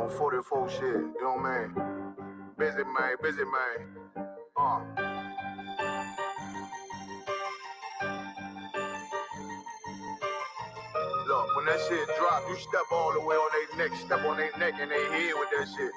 on 44 shit, you know what I mean? Busy man. Look, when that shit drop, you step all the way on their neck, step on their neck and they head with that shit.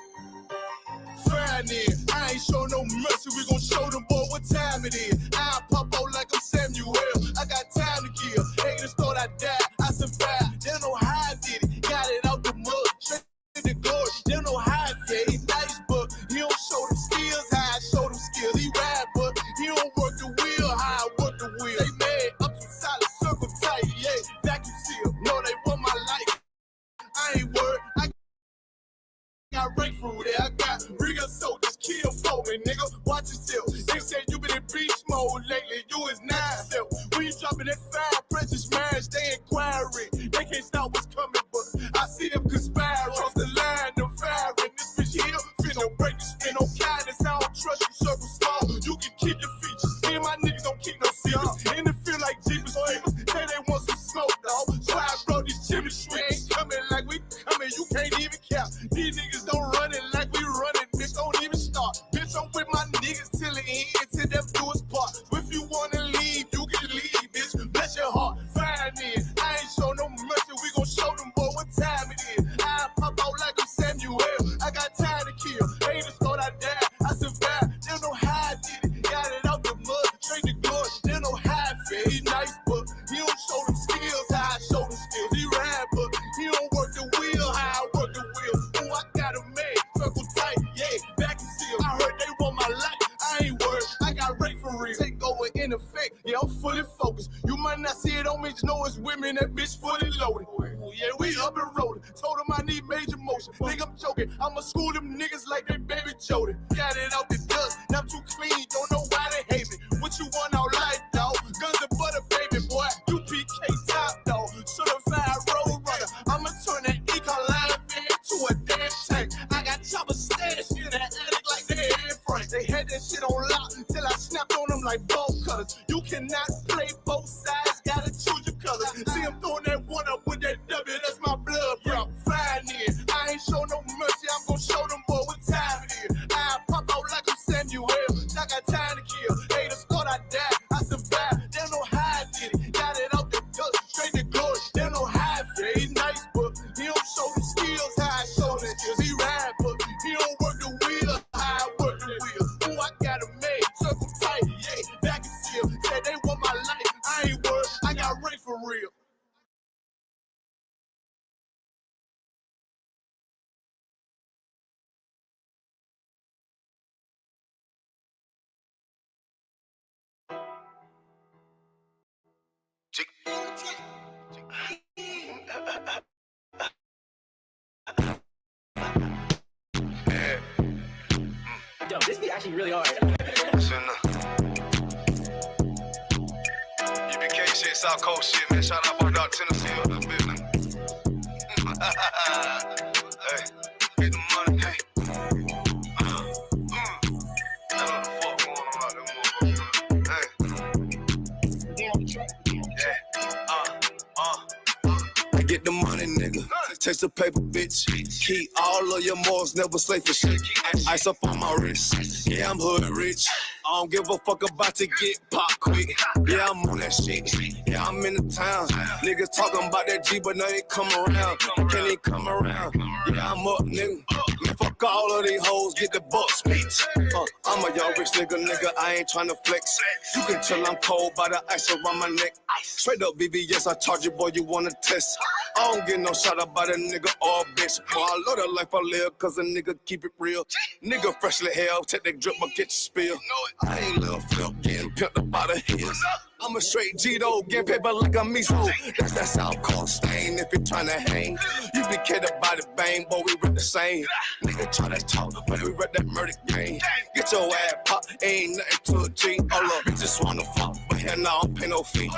Fine in, I ain't show no mercy, we gon' show them boy what time it is. I pop out like I'm Samuel, I got time to kill. Haters thought I died, I survived. They don't know how I did it, got it out the mud, straight to the glory. They don't know how I did it, he nice, but he don't show them skills, how I show them skills. He ride, but he don't work the wheel, how I work the wheel. They mad, up to solid, circle tight, yeah, vacuum seal. No, they want my life, I ain't worried, I got rank through there, I got real soldiers, kill for me, nigga, watch yourself. They say you been in beast mode lately, you is not self. When you dropping that fire, precious marriage, they inquiring. They can't stop what's coming, but I see them conspiring. Cross the line, them firing. This bitch here, finna break the spin on kindness. I don't trust you, circle small. You can keep your features. Me and my niggas don't keep no secrets. And it feel like Jeepers Creepers. Say they want some smoke, dog. So I brought these chimney sweeps. Coming like we coming, you can't even cap. These niggas don't run it like we running, bitch, don't even start. Bitch, I'm with my niggas till the end, till them do us part. If you wanna leave, you can leave, bitch, bless your heart. Fine in, I ain't show no mercy, we gon' show them boy what time it is. I pop out like I'm Samuel, I got time to kill. Haters thought I died, I survived. They don't know how I did it, got it out the mud, straight to glory. They don't know how I feel, he nice, but he don't show them skills, how I show them skills. He ride, but he don't work the wheel, how I work the wheel. Oh, I got a man, circle tight, yeah, back and seal. I heard they want my life, I ain't worried, I got rape for real. Take over in effect, yeah, I'm fully focused. You might not see it on me, just know it's women, that bitch fully loaded. Ooh, yeah, we up and rolling. Told them I need major motion. Think I'm joking, I'ma school them niggas like they baby Jody. Got it out the dust, now I'm too clean, don't know why they hate me. What you want out life, dog? Guns and butter, baby boy. You PK top, dog. Certified road runner. I'ma turn that econ line into a damn tank. I got choppers stashed in that attic like they in front. They had that shit on lock till I snapped on them like bolt cutters. You cannot play both sides, gotta choose your colors. See I'm throwing that one up with that W, that's my blood, bro. Fine in, I ain't show no mercy, I'm gon' show them boy what time it is. I pop out like I'm Samuel, I got time to kill. Haters thought I died, I survived. They don't know how I did it, got it out the dust, straight to glory. They don't know how I feel, he nice, but he don't show the skills, how I show the skills. He ride, but he don't work the wheel, how I work the wheel. Ooh, I got a man, circle tight, yeah, back and seal. Say they want my life, I ain't worried, I got rape for real. Yo, this be actually really hard. UBK shit, South Coast shit, man. Shout out Bar Dog, Tennessee, up the building. Hey, get the money, hey. I don't know the fuck going on out there, motherfucker. Hey. Get the money, nigga. Taste the paper, bitch. Keep all of your morals, never slay for shit. Ice up on my wrist. Yeah, I'm hood rich. I don't give a fuck about to get pop quick. Yeah, I'm on that shit. Yeah, I'm in the town. Niggas talking about that G, but now they come around. Can they come around? Yeah, I'm up, nigga. Man, fuck all of these hoes, get the bucks, bitch. I'm a young rich nigga, I ain't tryna flex. You can tell I'm cold by the ice around my neck. Straight up, BBS, I charge you, boy, you wanna test. I don't get no shot about a nigga or a bitch. Boy, I love the life I live, cause a nigga keep it real. Nigga freshly hell, take that drip, but get your spill. I ain't little flip, getting pimped up by the hills. I'm a straight G-Do, getting paper like a miso. That's that South Coast stain if you're tryna hang. You be kidding about it, bang, boy, we rip the same. Nigga try to talk, but we rip that murder game. Get your ass pop, ain't nothing to a G. All up, bitches wanna fuck, but hell no, I don't pay no fee.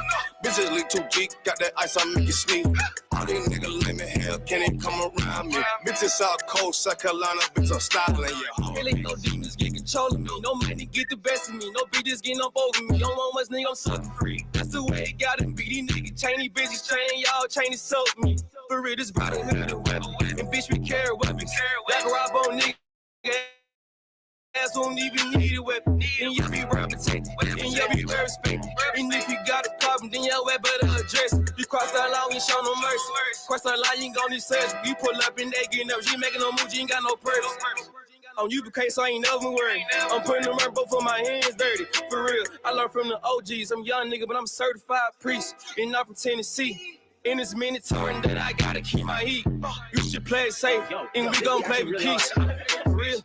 Bitches leak too geek, got that ice, I make you sneeze. All these niggas lame in hell, can't even come around me. Bitches South Coast, South Carolina, bitch, I'm styling, yeah. Really no demons get control of me. No money get the best of me. No bitches getting up over me. Don't want much nigga, I'm sucking free. That's the way it gotta be. These niggas chain, these bitches chain, y'all chain is soak me. For real, this brotherhood a weapon. And bitch, we carry weapons. Like a rob on nigga. Ass don't even need a weapon. And you be well protected. And you be well respected. And if you got a problem, then your way better address. You cross that line, we ain't show no mercy. Cross that line, you ain't gon' need sex. You pull up and they getting up. You making no move, you ain't got no purse. On you, because I ain't never worried. I'm putting the work, both of my hands dirty. For real, I learned from the OGs. I'm a young nigga, but I'm a certified priest. And not from Tennessee. And it's mandatory that I gotta keep my heat. You should play it safe, and we gon' play with keys. For real.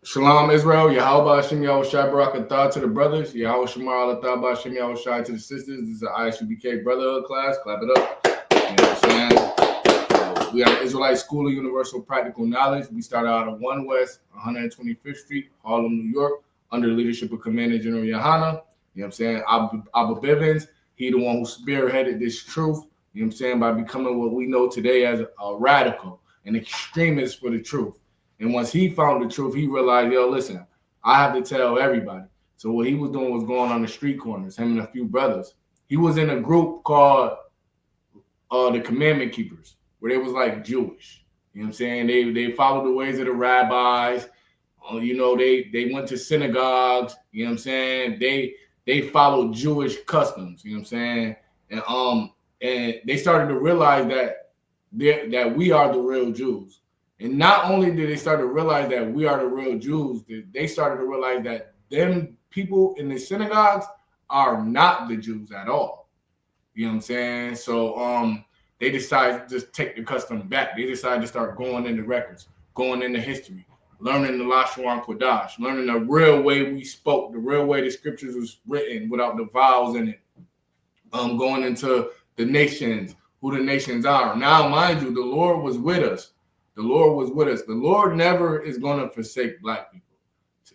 Shalom Israel, Yahweh Hashem Yahushai Barakatah to the brothers, Yahweh Shemar Alatah Hashem Yahushai to the sisters. This is the ISUBK Brotherhood class. Clap it up. You know what I'm saying? We are Israelite School of Universal Practical Knowledge. We started out of 1 West 125th Street, Harlem, New York, under the leadership of Commander General Yohana. You know what I'm saying? Abba Bivens, he the one who spearheaded this truth, you know what I'm saying, by becoming what we know today as a radical, an extremist for the truth. And once he found the truth, he realized, yo, listen, I have to tell everybody. So what he was doing was going on the street corners, him and a few brothers. He was in a group called the Commandment Keepers, where they was like Jewish. You know what I'm saying? They followed the ways of the rabbis. You know, they went to synagogues. You know what I'm saying? They followed Jewish customs. You know what I'm saying? And they started to realize that we are the real Jews. And not only did they start to realize that we are the real Jews, they started to realize that them people in the synagogues are not the Jews at all. You know what I'm saying? So they decided to just take the custom back. They decided to start going into records, going into history, learning the Lashon Kodash, learning the real way we spoke, the real way the scriptures was written without the vowels in it. Going into the nations, who the nations are. Now, mind you, the Lord was with us. The Lord was with us. The Lord never is going to forsake Black people,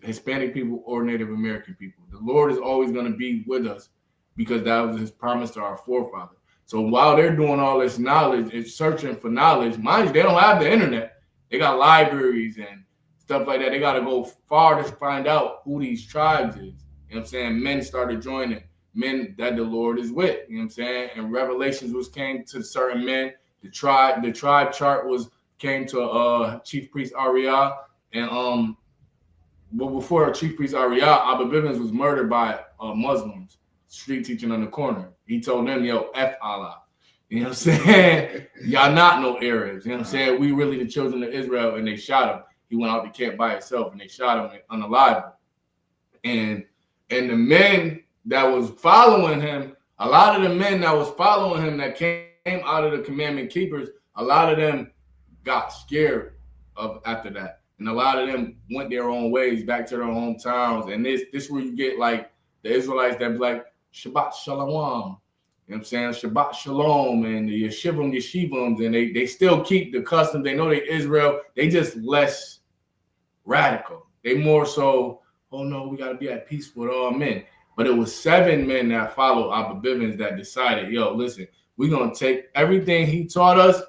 Hispanic people, or Native American people. The Lord is always going to be with us because that was his promise to our forefathers. So while they're doing all this knowledge and searching for knowledge, mind you, they don't have the internet. They got libraries and stuff like that. They got to go far to find out who these tribes is. You know what I'm saying? Men started joining, men that the Lord is with. You know what I'm saying? And revelations came to certain men. The tribe chart came to Chief Priest Ariah, and but before Chief Priest Ariah, Abba Bivens was murdered by Muslims, street teaching on the corner. He told them, yo, F Allah. You know what I'm saying? Y'all not no Arabs. You know what I'm saying? We really the children of Israel, and they shot him. He went out the camp by himself, and they shot him unalive. And the men that was following him, a lot of the men that was following him that came out of the Commandment Keepers, a lot of them got scared after that, and a lot of them went their own ways back to their hometowns. And this where you get like the Israelites that be like Shabbat Shalom, you know what I'm saying, Shabbat Shalom, and the Yeshivams, and they still keep the customs. They know they Israel. They just less radical. They more so, oh no, we got to be at peace with all men. But it was 7 men that followed Abba Bivens that decided, yo, listen, we're gonna take everything he taught us,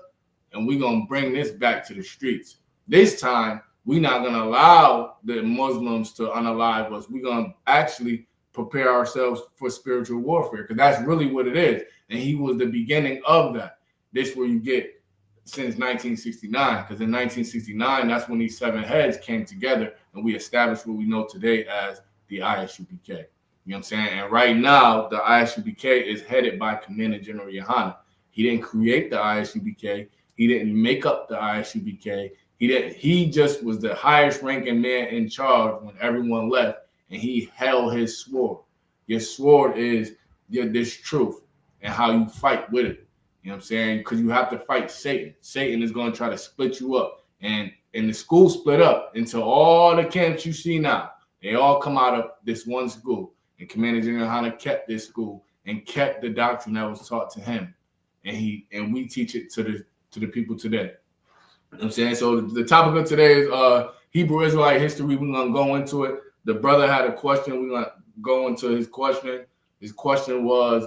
and we're going to bring this back to the streets. This time, we're not going to allow the Muslims to unalive us. We're going to actually prepare ourselves for spiritual warfare, because that's really what it is. And he was the beginning of that. This where you get since 1969, because in 1969, that's when these 7 heads came together, and we established what we know today as the ISUBK. You know what I'm saying? And right now, the ISUBK is headed by Commander General Yohana. He didn't create the ISUBK. He didn't make up the ISUBK. He just was the highest ranking man in charge when everyone left, and he held his sword. Your sword is this truth and how you fight with it. You know what I'm saying? Because you have to fight Satan. Satan is going to try to split you up. And the school split up into all the camps you see now. They all come out of this one school. And Commander General Hunter kept this school and kept the doctrine that was taught to him. And we teach it to the people today. You know what I'm saying? So the topic of today is Hebrew Israelite history. We're going to go into it. The brother had a question. We're going to go into his question. His question was,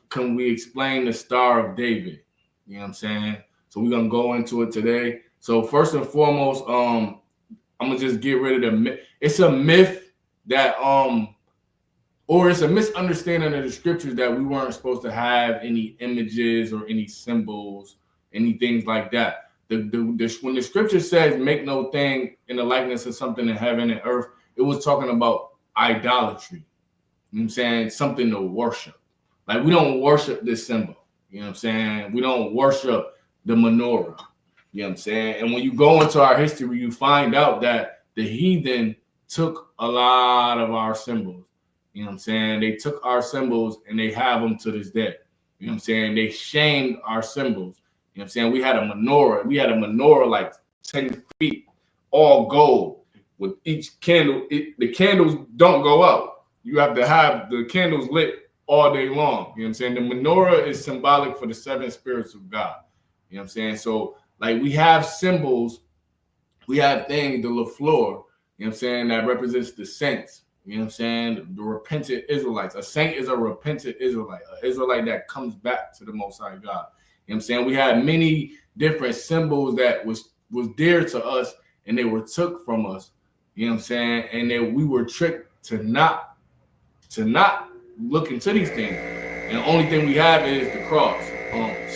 can we explain the Star of David? You know what I'm saying? So we're going to go into it today. So first and foremost, I'm going to just get rid of the myth. It's a myth that, or it's a misunderstanding of the scriptures that we weren't supposed to have any images or any symbols, any things like that. When the scripture says make no thing in the likeness of something in heaven and earth, it was talking about idolatry. You know what I'm saying? Something to worship. Like, we don't worship this symbol. You know what I'm saying? We don't worship the menorah. You know what I'm saying? And when you go into our history, you find out that the heathen took a lot of our symbols. You know what I'm saying? They took our symbols and they have them to this day. You know what I'm saying? They shamed our symbols. You know what I'm saying? We had a menorah like 10 feet, all gold, with each candle. The candles don't go out. You have to have the candles lit all day long. You know what I'm saying? The menorah is symbolic for the 7 spirits of God. You know what I'm saying? So, like, we have symbols, we have things, the LaFleur, you know what I'm saying, that represents the saints. You know what I'm saying? The repentant Israelites. A saint is a repentant Israelite, an Israelite that comes back to the Most High God. You know what I'm saying? We had many different symbols that was dear to us, and they were took from us. You know what I'm saying? And then we were tricked to not look into these things. And the only thing we have is the cross.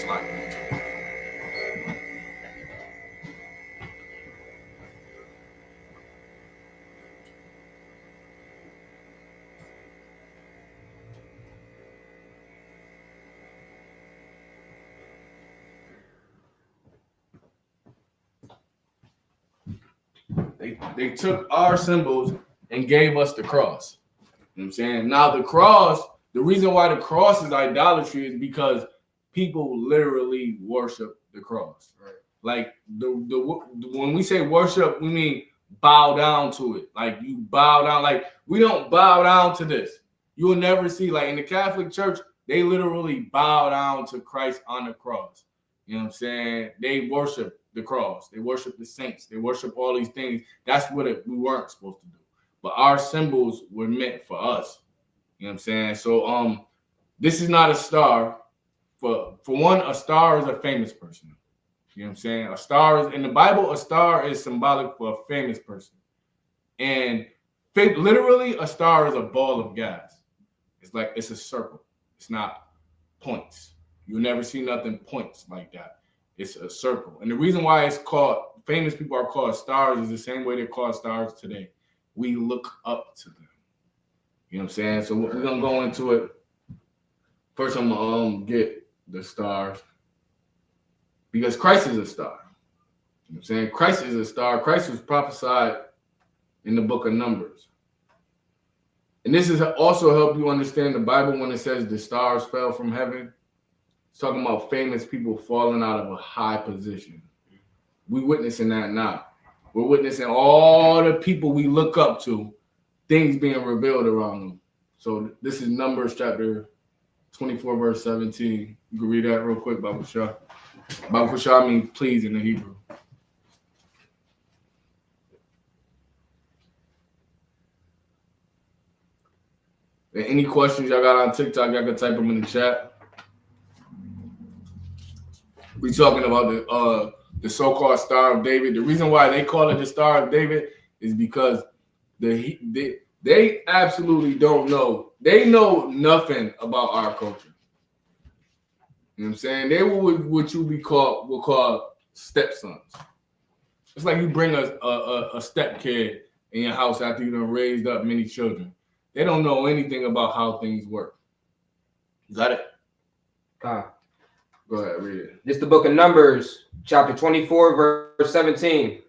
Slide. They took our symbols and gave us the cross. You know what I'm saying? Now the cross, the reason why the cross is idolatry is because people literally worship the cross. Right. Like when we say worship, we mean bow down to it. Like, you bow down. Like, we don't bow down to this. You will never see, like, in the Catholic Church, they literally bow down to Christ on the cross. You know what I'm saying? They worship the cross. They worship the saints. They worship all these things. That's what we weren't supposed to do. But our symbols were meant for us. You know what I'm saying? So this is not a star. For one, a star is a famous person. You know what I'm saying? A star is, in the Bible, a star is symbolic for a famous person. And literally, a star is a ball of gas. It's a circle. It's not points. You'll never see nothing points like that. It's a circle. And the reason why it's called, famous people are called stars, is the same way they're called stars today. We look up to them. You know what I'm saying? So we're going to go into it. First, I'm going to get the stars. Because Christ is a star. You know what I'm saying? Christ is a star. Christ was prophesied in the book of Numbers. And this is also help you understand the Bible when it says the stars fell from heaven. It's talking about famous people falling out of a high position. We're witnessing that now. We're witnessing all the people we look up to, things being revealed around them. So this is Numbers chapter 24, verse 17. You can read that real quick, Baba Shah. Baba Shah means please in the Hebrew. And any questions y'all got on TikTok, y'all can type them in the chat. We talking about the so-called Star of David. The reason why they call it the Star of David is because they absolutely don't know. They know nothing about our culture. You know what I'm saying? They were what you will call stepsons. It's like you bring a step kid in your house after you've raised up many children. They don't know anything about how things work. Got it? Go ahead, read it. This is the book of Numbers, chapter 24, verse 17.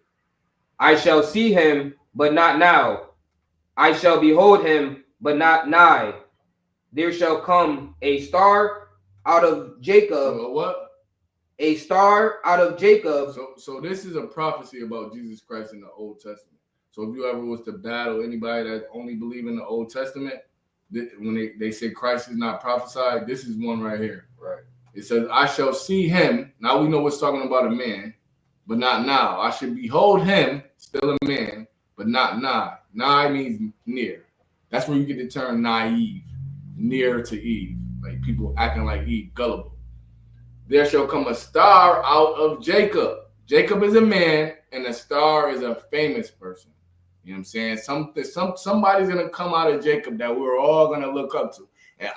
I shall see him, but not now. I shall behold him, but not nigh. There shall come a star out of Jacob. What? A star out of Jacob. So this is a prophecy about Jesus Christ in the Old Testament. So if you ever was to battle anybody that only believe in the Old Testament, when they say Christ is not prophesied, this is one right here. Right. It says, I shall see him. Now we know it's talking about a man, but not now. I should behold him, still a man, but not nigh. Nigh means near. That's where you get the term naive, near to Eve. Like people acting like Eve, gullible. There shall come a star out of Jacob. Jacob is a man, and a star is a famous person. You know what I'm saying? Somebody's gonna come out of Jacob that we're all gonna look up to. And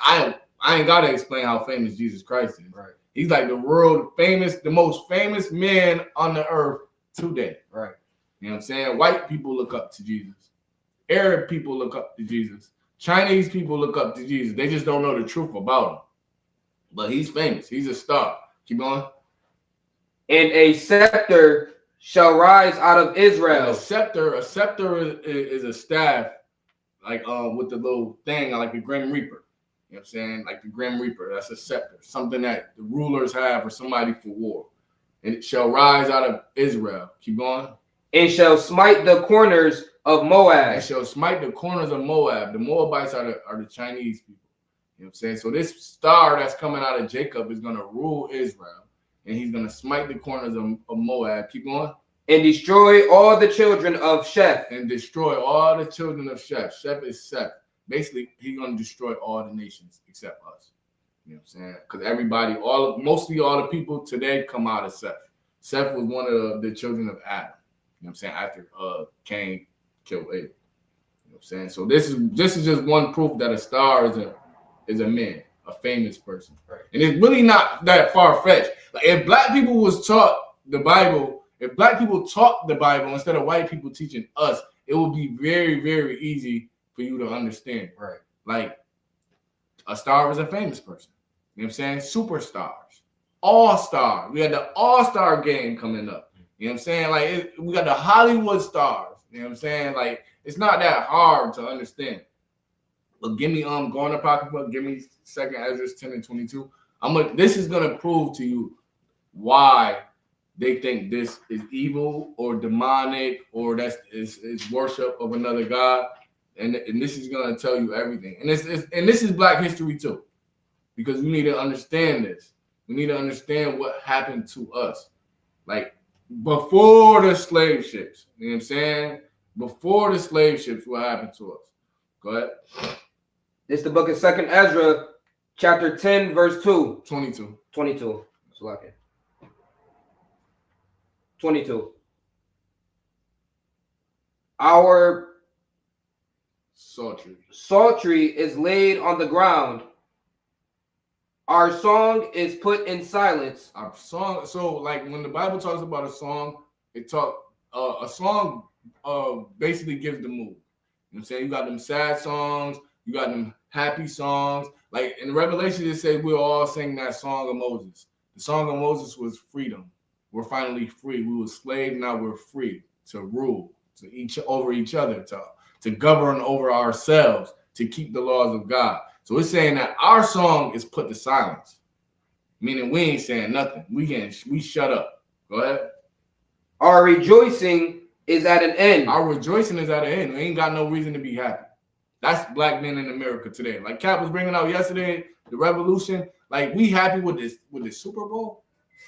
I ain't gotta explain how famous Jesus Christ is. Right. He's like the most famous man on the earth today. Right. You know what I'm saying? White people look up to Jesus. Arab people look up to Jesus. Chinese people look up to Jesus. They just don't know the truth about him. But he's famous. He's a star. Keep going. And a scepter shall rise out of Israel. A scepter is a staff, like with the little thing, like a Grim Reaper. You know what I'm saying? Like the Grim Reaper. That's a scepter. Something that the rulers have for somebody for war. And it shall rise out of Israel. Keep going. And shall smite the corners of Moab. And shall smite the corners of Moab. The Moabites are the Chinese people. You know what I'm saying? So this star that's coming out of Jacob is going to rule Israel. And he's going to smite the corners of Moab. Keep going. And destroy all the children of Sheth. And destroy all the children of Sheth. Sheth is Seth. Basically, he's going to destroy all the nations except us. You know what I'm saying? Because everybody, mostly all the people today come out of Seth. Seth was one of the children of Adam. You know what I'm saying? After Cain killed Abel. You know what I'm saying? So this is just one proof that a star is a man, a famous person. Right. And it's really not that far-fetched. Like if black people was taught the Bible, if black people taught the Bible instead of white people teaching us, it would be very, very easy for you to understand. Right. Like a star is a famous person. You know what I'm saying? Superstars. All-star. We had the all-star game coming up. You know what I'm saying? Like we got the Hollywood stars. You know what I'm saying? Like it's not that hard to understand. But give me going apocrypha, give me 2nd Ezra 10 and 22. This is gonna prove to you why they think this is evil or demonic or that's is worship of another god, and this is gonna tell you everything. And this is Black history too, because we need to understand this. We need to understand what happened to us, like before the slave ships. You know what I'm saying? Before the slave ships, what happened to us? Go ahead. This is the book of 2nd Ezra, chapter 10, verse 2. 22. 22. 22. Our psaltery is laid on the ground. Our song is put in silence. Our song. So, like when the Bible talks about a song, a song basically gives the mood. You know what I'm saying? You got them sad songs, you got them happy songs. Like in Revelation, it says we'll all sing that song of Moses. The song of Moses was freedom. We're finally free. We were slaves, now we're free to rule, over each other, to govern over ourselves, to keep the laws of God. So it's saying that our song is put to silence, meaning we ain't saying nothing. We shut up. Go ahead. Our rejoicing is at an end. Our rejoicing is at an end. We ain't got no reason to be happy. That's black men in America today. Like Cap was bringing out yesterday, the revolution. Like we happy with this Super Bowl.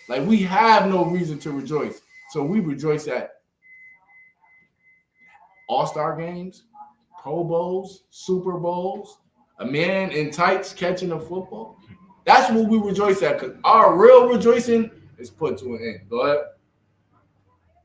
Like we have no reason to rejoice. So we rejoice at All-Star games, Pro Bowls, Super Bowls, a man in tights catching a football. That's what we rejoice at, because our real rejoicing is put to an end. Go ahead.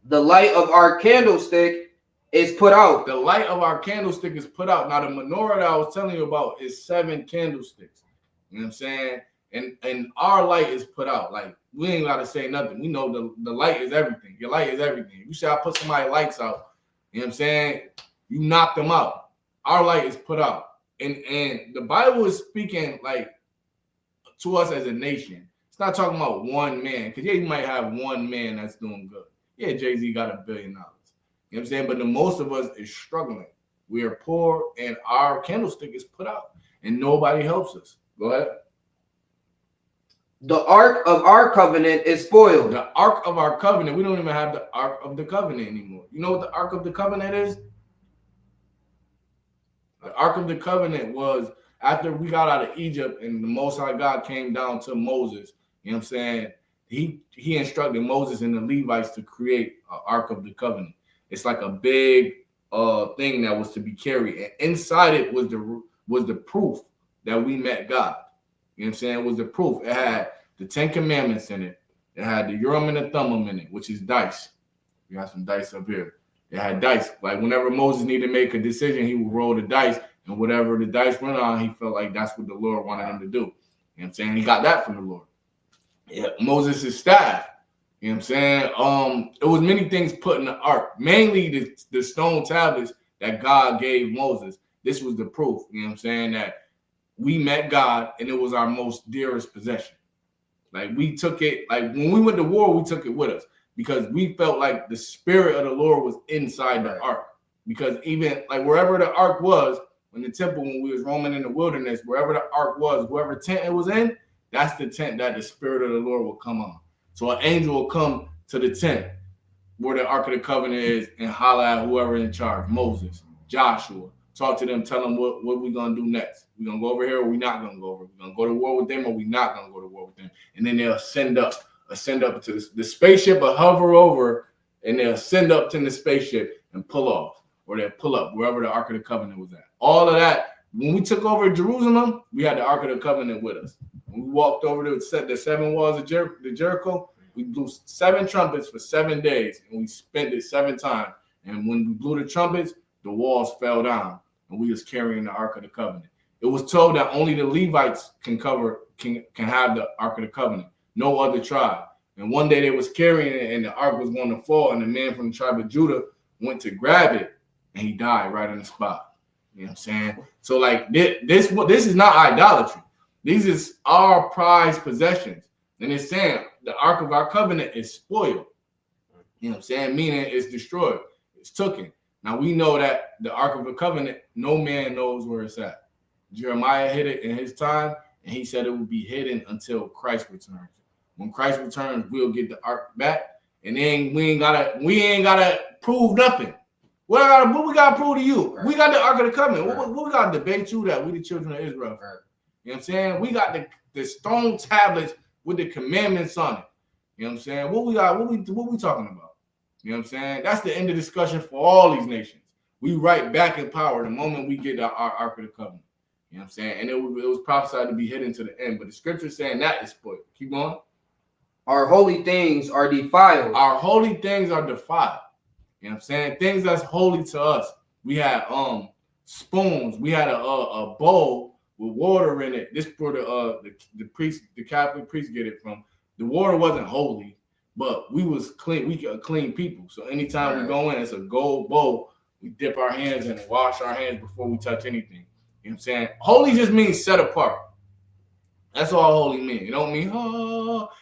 The light of our candlestick is put out. The light of our candlestick is put out. Now, the menorah that I was telling you about is 7 candlesticks. You know what I'm saying? And our light is put out. Like, we ain't got to say nothing. We know the light is everything. Your light is everything. You say I put somebody's lights out, you know what I'm saying? You knock them out. Our light is put out. And the Bible is speaking, like, to us as a nation. It's not talking about one man, because yeah, you might have one man that's doing good. Yeah, Jay-Z got $1 billion. You know what I'm saying? But the most of us is struggling. We are poor, and our candlestick is put out, and nobody helps us. Go ahead. The ark of our covenant is spoiled. The ark of our covenant. We don't even have the ark of the covenant anymore. You know what the ark of the covenant is? The ark of the covenant was after we got out of Egypt and the Most High God came down to Moses. You know what I'm saying? He instructed Moses and the Levites to create an ark of the covenant. It's like a big thing that was to be carried, and inside it was the proof that we met God. You know what I'm saying? It was the proof. It had the 10 Commandments in it. It had the Urim and the Thummim in it, which is dice. We got some dice up here. It had dice. Like whenever Moses needed to make a decision, he would roll the dice, and whatever the dice went on, he felt like that's what the Lord wanted him to do. You know what I'm saying? He got that from the Lord. Yeah, Moses' staff. You know what I'm saying? It was many things put in the ark, mainly the stone tablets that God gave Moses. This was the proof, you know what I'm saying, that we met God and it was our most dearest possession. Like we took it, like when we went to war, we took it with us because we felt like the spirit of the Lord was inside the ark. Because even like wherever the ark was, in the temple, when we was roaming in the wilderness, wherever the ark was, whoever tent it was in, that's the tent that the spirit of the Lord will come on. So an angel will come to the tent where the Ark of the Covenant is and holler at whoever in charge, Moses, Joshua, talk to them, tell them what we're going to do next. We're going to go over here or we're not going to go over. We're going to go to war with them or we're not going to go to war with them. And then they'll ascend up to the spaceship will hover over and they'll ascend up to the spaceship and pull off, or they'll pull up wherever the Ark of the Covenant was at. All of that, when we took over Jerusalem, we had the Ark of the Covenant with us. When we walked over to the 7 walls of Jericho, we blew 7 trumpets for 7 days, and we spent it 7 times. And when we blew the trumpets, the walls fell down, and we was carrying the Ark of the Covenant. It was told that only the Levites can have the Ark of the Covenant, no other tribe. And one day they was carrying it, and the Ark was going to fall, and the man from the tribe of Judah went to grab it, and he died right on the spot. You know what I'm saying? So like this is not idolatry. These is our prized possessions. And it's saying the Ark of our covenant is spoiled. You know what I'm saying? Meaning it's destroyed. It's taken. Now we know that the Ark of the Covenant, no man knows where it's at. Jeremiah hid it in his time, and he said it would be hidden until Christ returns. When Christ returns, we'll get the Ark back, and then we ain't gotta prove nothing. What we gotta prove to you? Right. We got the Ark of the Covenant. Right. What we gotta debate you that we the children of Israel? Right. You know what I'm saying? We got the stone tablets with the commandments on it. You know what I'm saying? What we talking about? You know what I'm saying? That's the end of discussion for all these nations. We right back in power the moment we get our Ark of the Covenant. You know what I'm saying? And it was prophesied to be hidden to the end, but the scripture is saying that is spoiled. Keep going. Our holy things are defiled. Our holy things are defiled. You know what I'm saying? Things that's holy to us. We had spoons. We had a bowl with water in it. This where the priest, the Catholic priest get it from. The water wasn't holy, but we was clean. We clean people. So anytime we go in, it's a gold bowl. We dip our hands in and wash our hands before we touch anything. You know what I'm saying? Holy just means set apart. That's all holy means. It don't mean,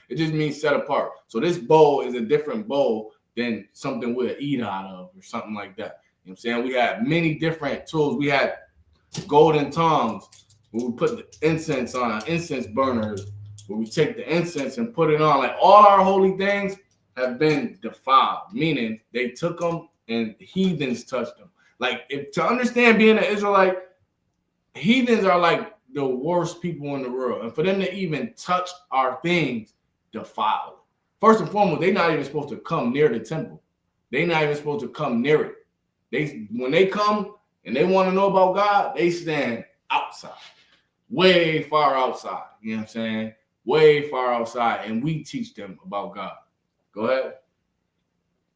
it just means set apart. So this bowl is a different bowl than something we'll eat out of or something like that. You know what I'm saying? We had many different tools. We had golden tongs where we put the incense on, incense burners, where we take the incense and put it on. Like all our holy things have been defiled, meaning they took them and heathens touched them. Like if to understand being an Israelite, heathens are like the worst people in the world. And for them to even touch our things, defiled. First and foremost, they're not even supposed to come near the temple. They're not even supposed to come near it. When they come and they want to know about God, they stand outside, way far outside. You know what I'm saying? Way far outside. And we teach them about God. Go ahead.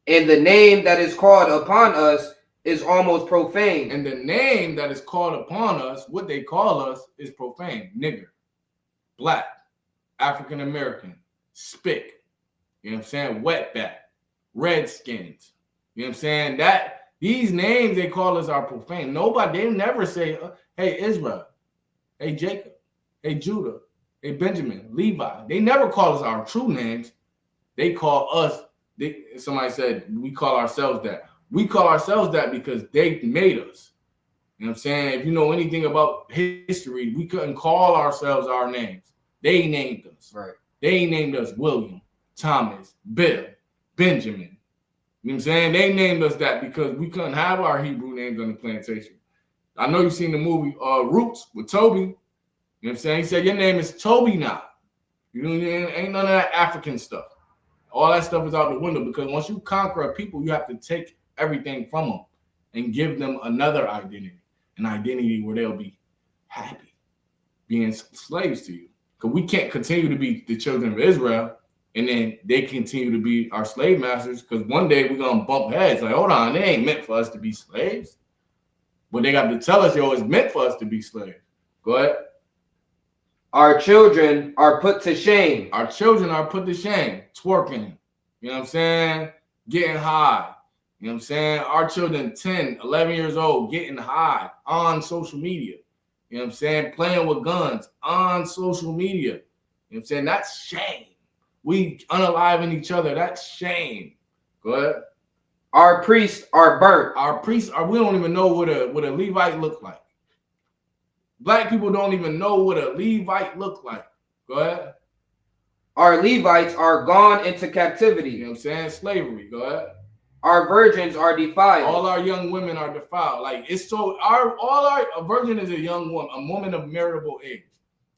And the name that is called upon us is almost profane. And the name that is called upon us, what they call us, is profane. Nigger, black, African American, spick. You know what I'm saying? Wetback, redskins. You know what I'm saying? That these names they call us are profane. They never say, hey, Israel, hey, Jacob, hey, Judah, Hey, Benjamin, Levi. They never call us our true names. They call us, somebody said we call ourselves that. We call ourselves that because they made us. You know what I'm saying? If you know anything about history, we couldn't call ourselves our names. They named us. Right. They named us William, Thomas, Bill, Benjamin. You know what I'm saying? They named us that because we couldn't have our Hebrew names on the plantation. I know you've seen the movie Roots with Toby. You know what I'm saying? He said, your name is Toby now. You know, ain't none of that African stuff. All that stuff is out the window because once you conquer a people, you have to take everything from them and give them another identity, an identity where they'll be happy being slaves to you. Because we can't continue to be the children of Israel and then they continue to be our slave masters because one day we're going to bump heads. Like, hold on, they ain't meant for us to be slaves. But they got to tell us, yo, it's meant for us to be slaves. Go ahead. Our children are put to shame. Our children are put to shame. Twerking. You know what I'm saying? Getting high. You know what I'm saying? Our children, 10, 11 years old, getting high on social media. You know what I'm saying? Playing with guns on social media. You know what I'm saying? That's shame. We unaliving each other. That's shame. Go ahead. Our priests are burnt. Our priests are, we don't even know what a Levite look like. Black people don't even know what a Levite look like. Go ahead. Our Levites are gone into captivity. You know what I'm saying? Slavery. Go ahead. Our virgins are defiled. All our young women are defiled. Like it's so a virgin is a woman of marriageable age,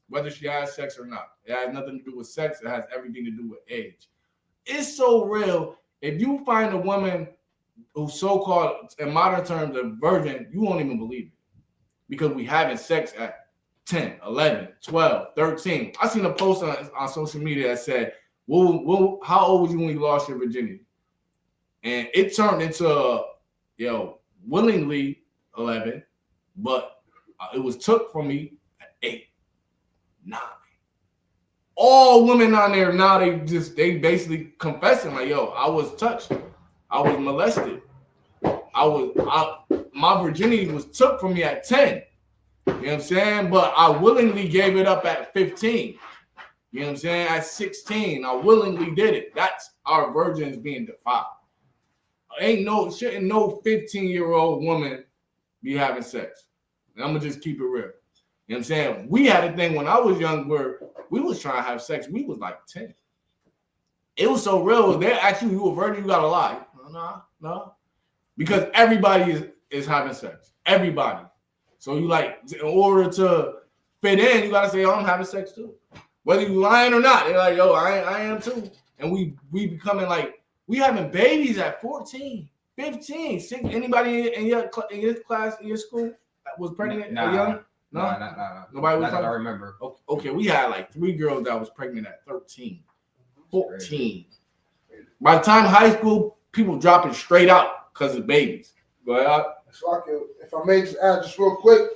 whether she has sex or not. It has nothing to do with sex. It has everything to do with age. It's so real. If you find a woman who's so-called, in modern terms, a virgin, you won't even believe it. Because we having sex at 10, 11, 12, 13. I seen a post on social media that said, how old was you when you lost your virginity? And it turned into, willingly 11, but it was took from me at 8, 9. All women on there now, they basically confessing like, yo, I was touched. I was molested. My virginity was took from me at 10. You know what I'm saying? But I willingly gave it up at 15. You know what I'm saying? At 16, I willingly did it. That's our virgins being defiled. Shouldn't no 15-year-old woman be having sex. And I'm gonna just keep it real. You know what I'm saying? We had a thing when I was young where we was trying to have sex. We was like 10. It was so real. They asked you a virgin, you gotta lie. No. Because everybody is having sex. Everybody. So you like, in order to fit in, you gotta say, oh, I'm having sex too. Whether you lying or not, they're like, yo, I am too. And we becoming like, we having babies at 14, 15, 16. Anybody in your class, in your school that was pregnant Nah. young? No. Nobody was. Not that I remember. Okay, we had like 3 girls that was pregnant at 13, 14. By the time high school, people dropping straight out because of babies. Go ahead. So if I may just add just real quick,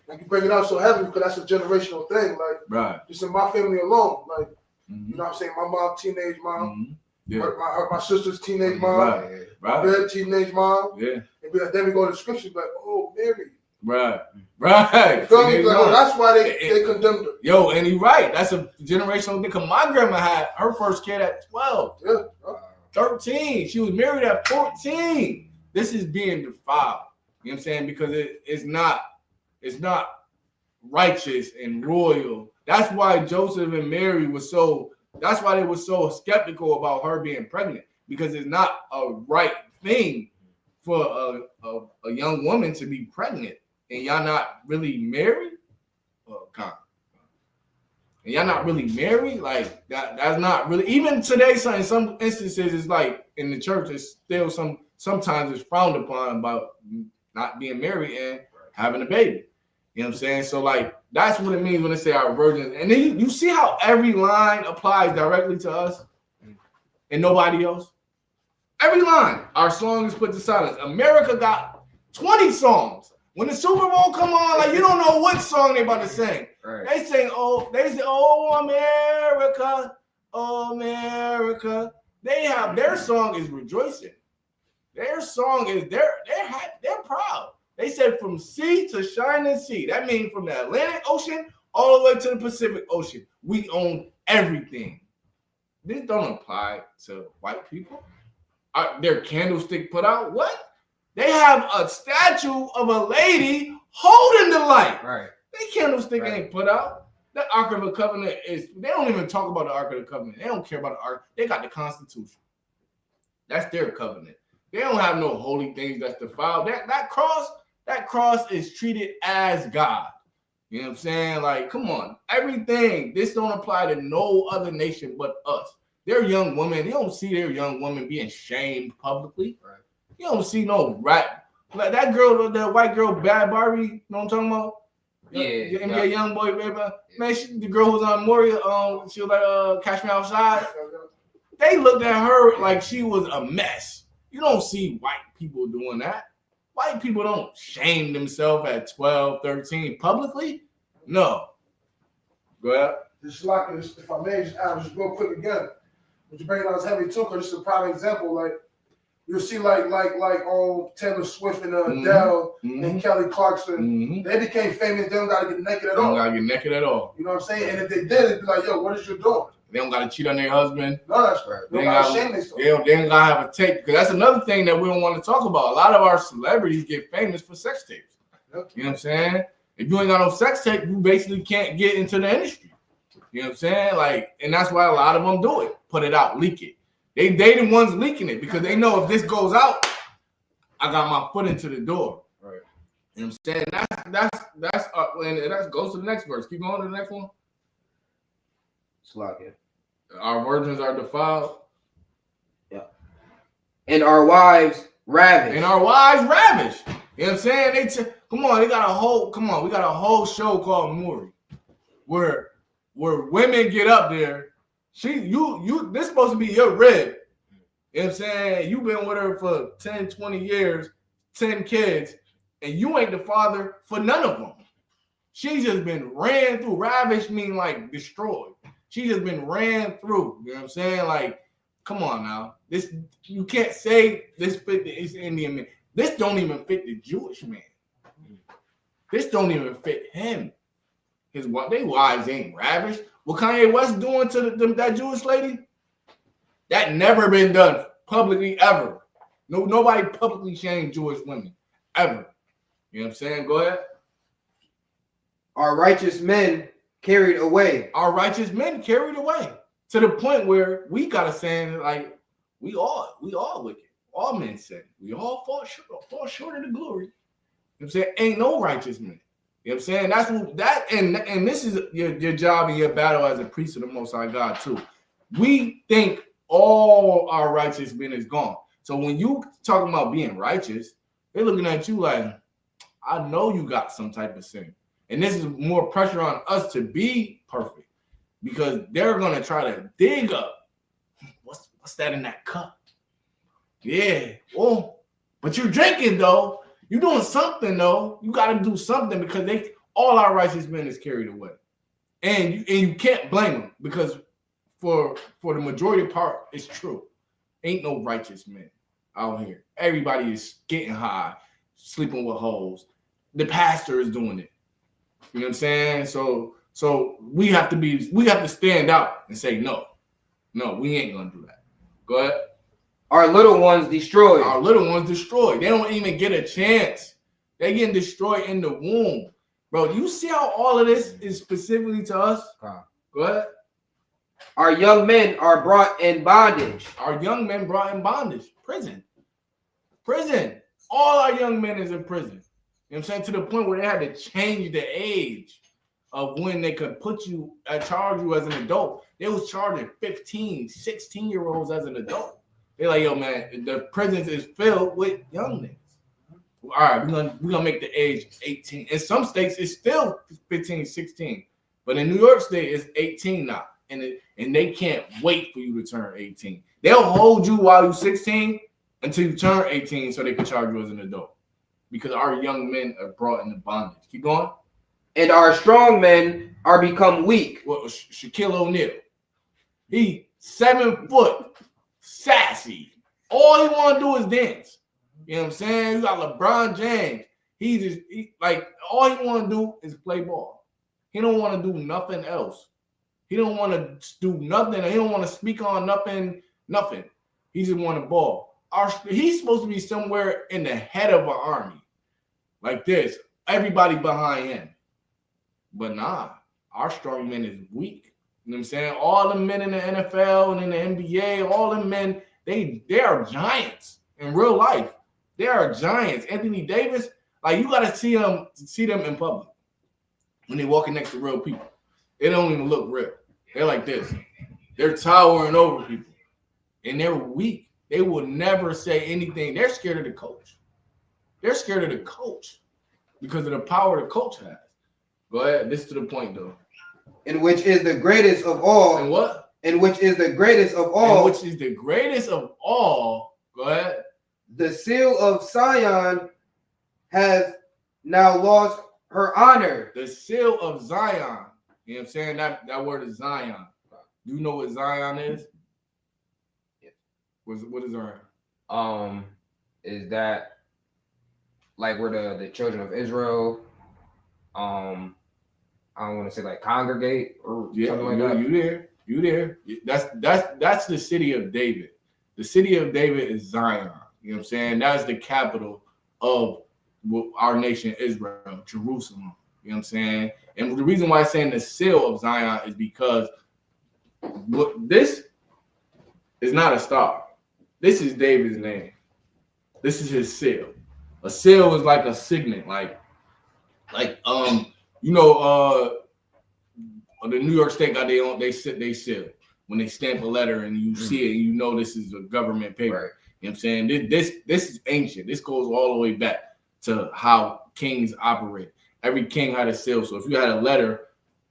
like you bring it up so heavy because that's a generational thing. Like, right. Just in my family alone, like, Mm-hmm. you know what I'm saying? My mom, teenage mom. Mm-hmm. Yeah. My sister's teenage mom. Right. Red teenage mom. Yeah. And then we go to the scriptures like, oh, Mary. Right. You feel me? Like, that's why they condemned her. Yo, and you're right. That's a generational thing. Cause my grandma had her first kid at 12. Yeah. 13. She was married at 14. This is being defiled. You know what I'm saying? Because it's not righteous and royal. That's why Joseph and Mary that's why they were so skeptical about her being pregnant, because it's not a right thing for a young woman to be pregnant and y'all not really married. And y'all not really married, like that's not really, even today, in some instances, it's like in the church, it's still sometimes it's frowned upon about not being married and having a baby. You know what I'm saying? So like that's what it means when they say our virgins. And then you see how every line applies directly to us and nobody else. Every line, our song is put to silence. America got 20 songs. When the Super Bowl come on, like you don't know what song they about to sing. Right. They say, oh America, oh America. They have their song is rejoicing. Their song is they're proud. They said from sea to shining sea. That means from the Atlantic Ocean all the way to the Pacific Ocean. We own everything. This don't apply to white people. Their candlestick put out. What? They have a statue of a lady holding the light. Right. They candlestick ain't put out. The Ark of the Covenant is. They don't even talk about the Ark of the Covenant. They don't care about the Ark. They got the Constitution. That's their covenant. They don't have no holy things that's defiled. That cross is treated as God. You know what I'm saying? Like, come on. Everything. This don't apply to no other nation but us. They're young women. You don't see their young women being shamed publicly. Right. You don't see no rap. Like that girl, the white girl, Bad Barbie, you know what I'm talking about? Yeah. NBA young boy, baby. Man, the girl who was on Moria, she was like, Catch Me Outside. They looked at her like she was a mess. You don't see white people doing that. White people don't shame themselves at 12, 13 publicly. No. Go ahead. Just like this, if I may just add just real quick again, what you bring out is heavy too, because this is a prime example. Like you'll see like Taylor Swift and Adele and Kelly Clarkson, they became famous. They don't gotta get naked at all. They don't gotta get naked at all. You know what I'm saying? And if they did, it'd be like, yo, what is you doing? They don't gotta cheat on their husband. No, that's right. They don't gotta have a tape. Because that's another thing that we don't want to talk about. A lot of our celebrities get famous for sex tapes. Yep. You know what I'm saying? If you ain't got no sex tape, you basically can't get into the industry. You know what I'm saying? Like, and that's why a lot of them do it. Put it out, leak it. They the ones leaking it because they know if this goes out, I got my foot into the door. Right. You know what I'm saying? That's and that goes to the next verse. Keep going to the next one. Slack it. Our virgins are defiled. Yeah. And our wives ravished. You know what I'm saying? Come on, we got a whole show called Maury where women get up there. This supposed to be your rib. You know what I'm saying? You've been with her for 10, 20 years, 10 kids, and you ain't the father for none of them. She's just been ran through. Ravished mean like destroyed. She just been ran through. You know what I'm saying? Like, come on now. This you can't say this fit the East Indian man. This don't even fit the Jewish man. This don't even fit him. They wives ain't ravished. What Kanye West doing to that Jewish lady? That never been done publicly ever. Nobody publicly shamed Jewish women ever. You know what I'm saying? Go ahead. Our righteous men carried away. Our righteous men carried away to the point where we gotta say like we all wicked. All men sin. We all fall short of the glory. You know what I'm saying? Ain't no righteous men. You know what I'm saying? And this is your job and your battle as a priest of the Most High God too. We think all our righteous men is gone. So when you talking about being righteous, they're looking at you like, I know you got some type of sin. And this is more pressure on us to be perfect because they're gonna try to dig up. What's that in that cup? Yeah, well, but you're drinking though. You're doing something though. You got to do something because all our righteous men is carried away, and you can't blame them because for the majority part, it's true. Ain't no righteous men out here. Everybody is getting high, sleeping with hoes. The pastor is doing it. You know what I'm saying? So we have to stand out and say no, we ain't gonna do that. Go ahead. Our little ones destroyed. Our little ones destroyed. They don't even get a chance. They getting destroyed in the womb. Bro, you see how all of this is specifically to us? Go ahead. Our young men are brought in bondage. Our young men brought in bondage. Prison. All our young men is in prison. You know what I'm saying? To the point where they had to change the age of when they could charge you as an adult. They was charging 15, 16-year-olds as an adult. They're like, yo, man, the prisons is filled with young niggas. All right, we're gonna make the age 18. In some states, it's still 15, 16. But in New York State, it's 18 now. And they can't wait for you to turn 18. They'll hold you while you're 16 until you turn 18 so they can charge you as an adult. Because our young men are brought into bondage. Keep going. And our strong men are become weak. Well, Shaquille O'Neal. He 7 foot. Sassy. All he want to do is dance. You know what I'm saying? You got LeBron James. All he want to do is play ball. He don't want to do nothing else. He don't want to do nothing. He don't want to speak on nothing. He just want to ball. He's supposed to be somewhere in the head of an army, like this. Everybody behind him. But nah, our strong man is weak. You know what I'm saying? All the men in the NFL and in the NBA, all the men, they are giants in real life. They are giants. Anthony Davis, like you gotta see them in public when they're walking next to real people. They don't even look real. They're like this. They're towering over people. And they're weak. They will never say anything. They're scared of the coach. They're scared of the coach because of the power the coach has. Go ahead. This is to the point, though. In which is the greatest of all. And what? In which is the greatest of all. In which is the greatest of all. Go ahead. The seal of Zion has now lost her honor. The seal of Zion. You know what I'm saying? That word is Zion. Do you know what Zion is? What is Zion? Is that like where the children of Israel I don't want to say like congregate or something like that. You there. That's the city of David. The city of David is Zion. You know what I'm saying? That's the capital of our nation, Israel, Jerusalem. You know what I'm saying? And the reason why I'm saying the seal of Zion is because this is not a star. This is David's name. This is his seal. A seal is like a signet, like the New York State got they seal when they stamp a letter and you see it and you know this is a government paper. Right. You know what I'm saying? This is ancient. This goes all the way back to how kings operate. Every king had a seal. So if you had a letter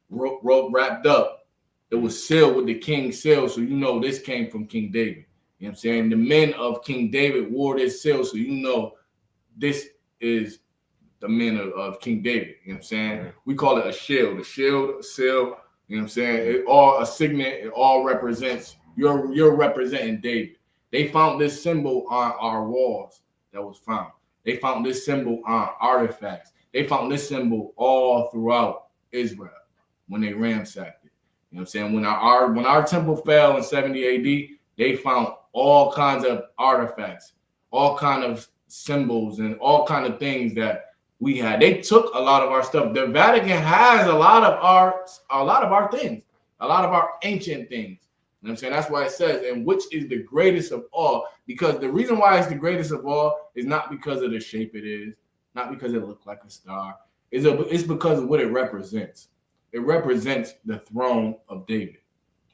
wrapped up, it was sealed with the king's seal. So you know this came from King David. You know what I'm saying? The men of King David wore this seal. So you know this is the men of King David. You know what I'm saying? Mm-hmm. We call it a shield. A shield, a seal. You know what I'm saying? It all a signet. It all represents, you're representing David. They found this symbol on our walls that was found. They found this symbol on artifacts. They found this symbol all throughout Israel when they ransacked it. You know what I'm saying? When our temple fell in 70 AD, they found all kinds of artifacts, all kind of symbols, and all kind of things that we had. They took a lot of our stuff. The Vatican has a lot of our things, a lot of our ancient things. You know what I'm saying? That's why it says, and which is the greatest of all, because the reason why it's the greatest of all is not because of the shape it is, not because it looked like a star. It's because of what it represents. It represents the throne of David,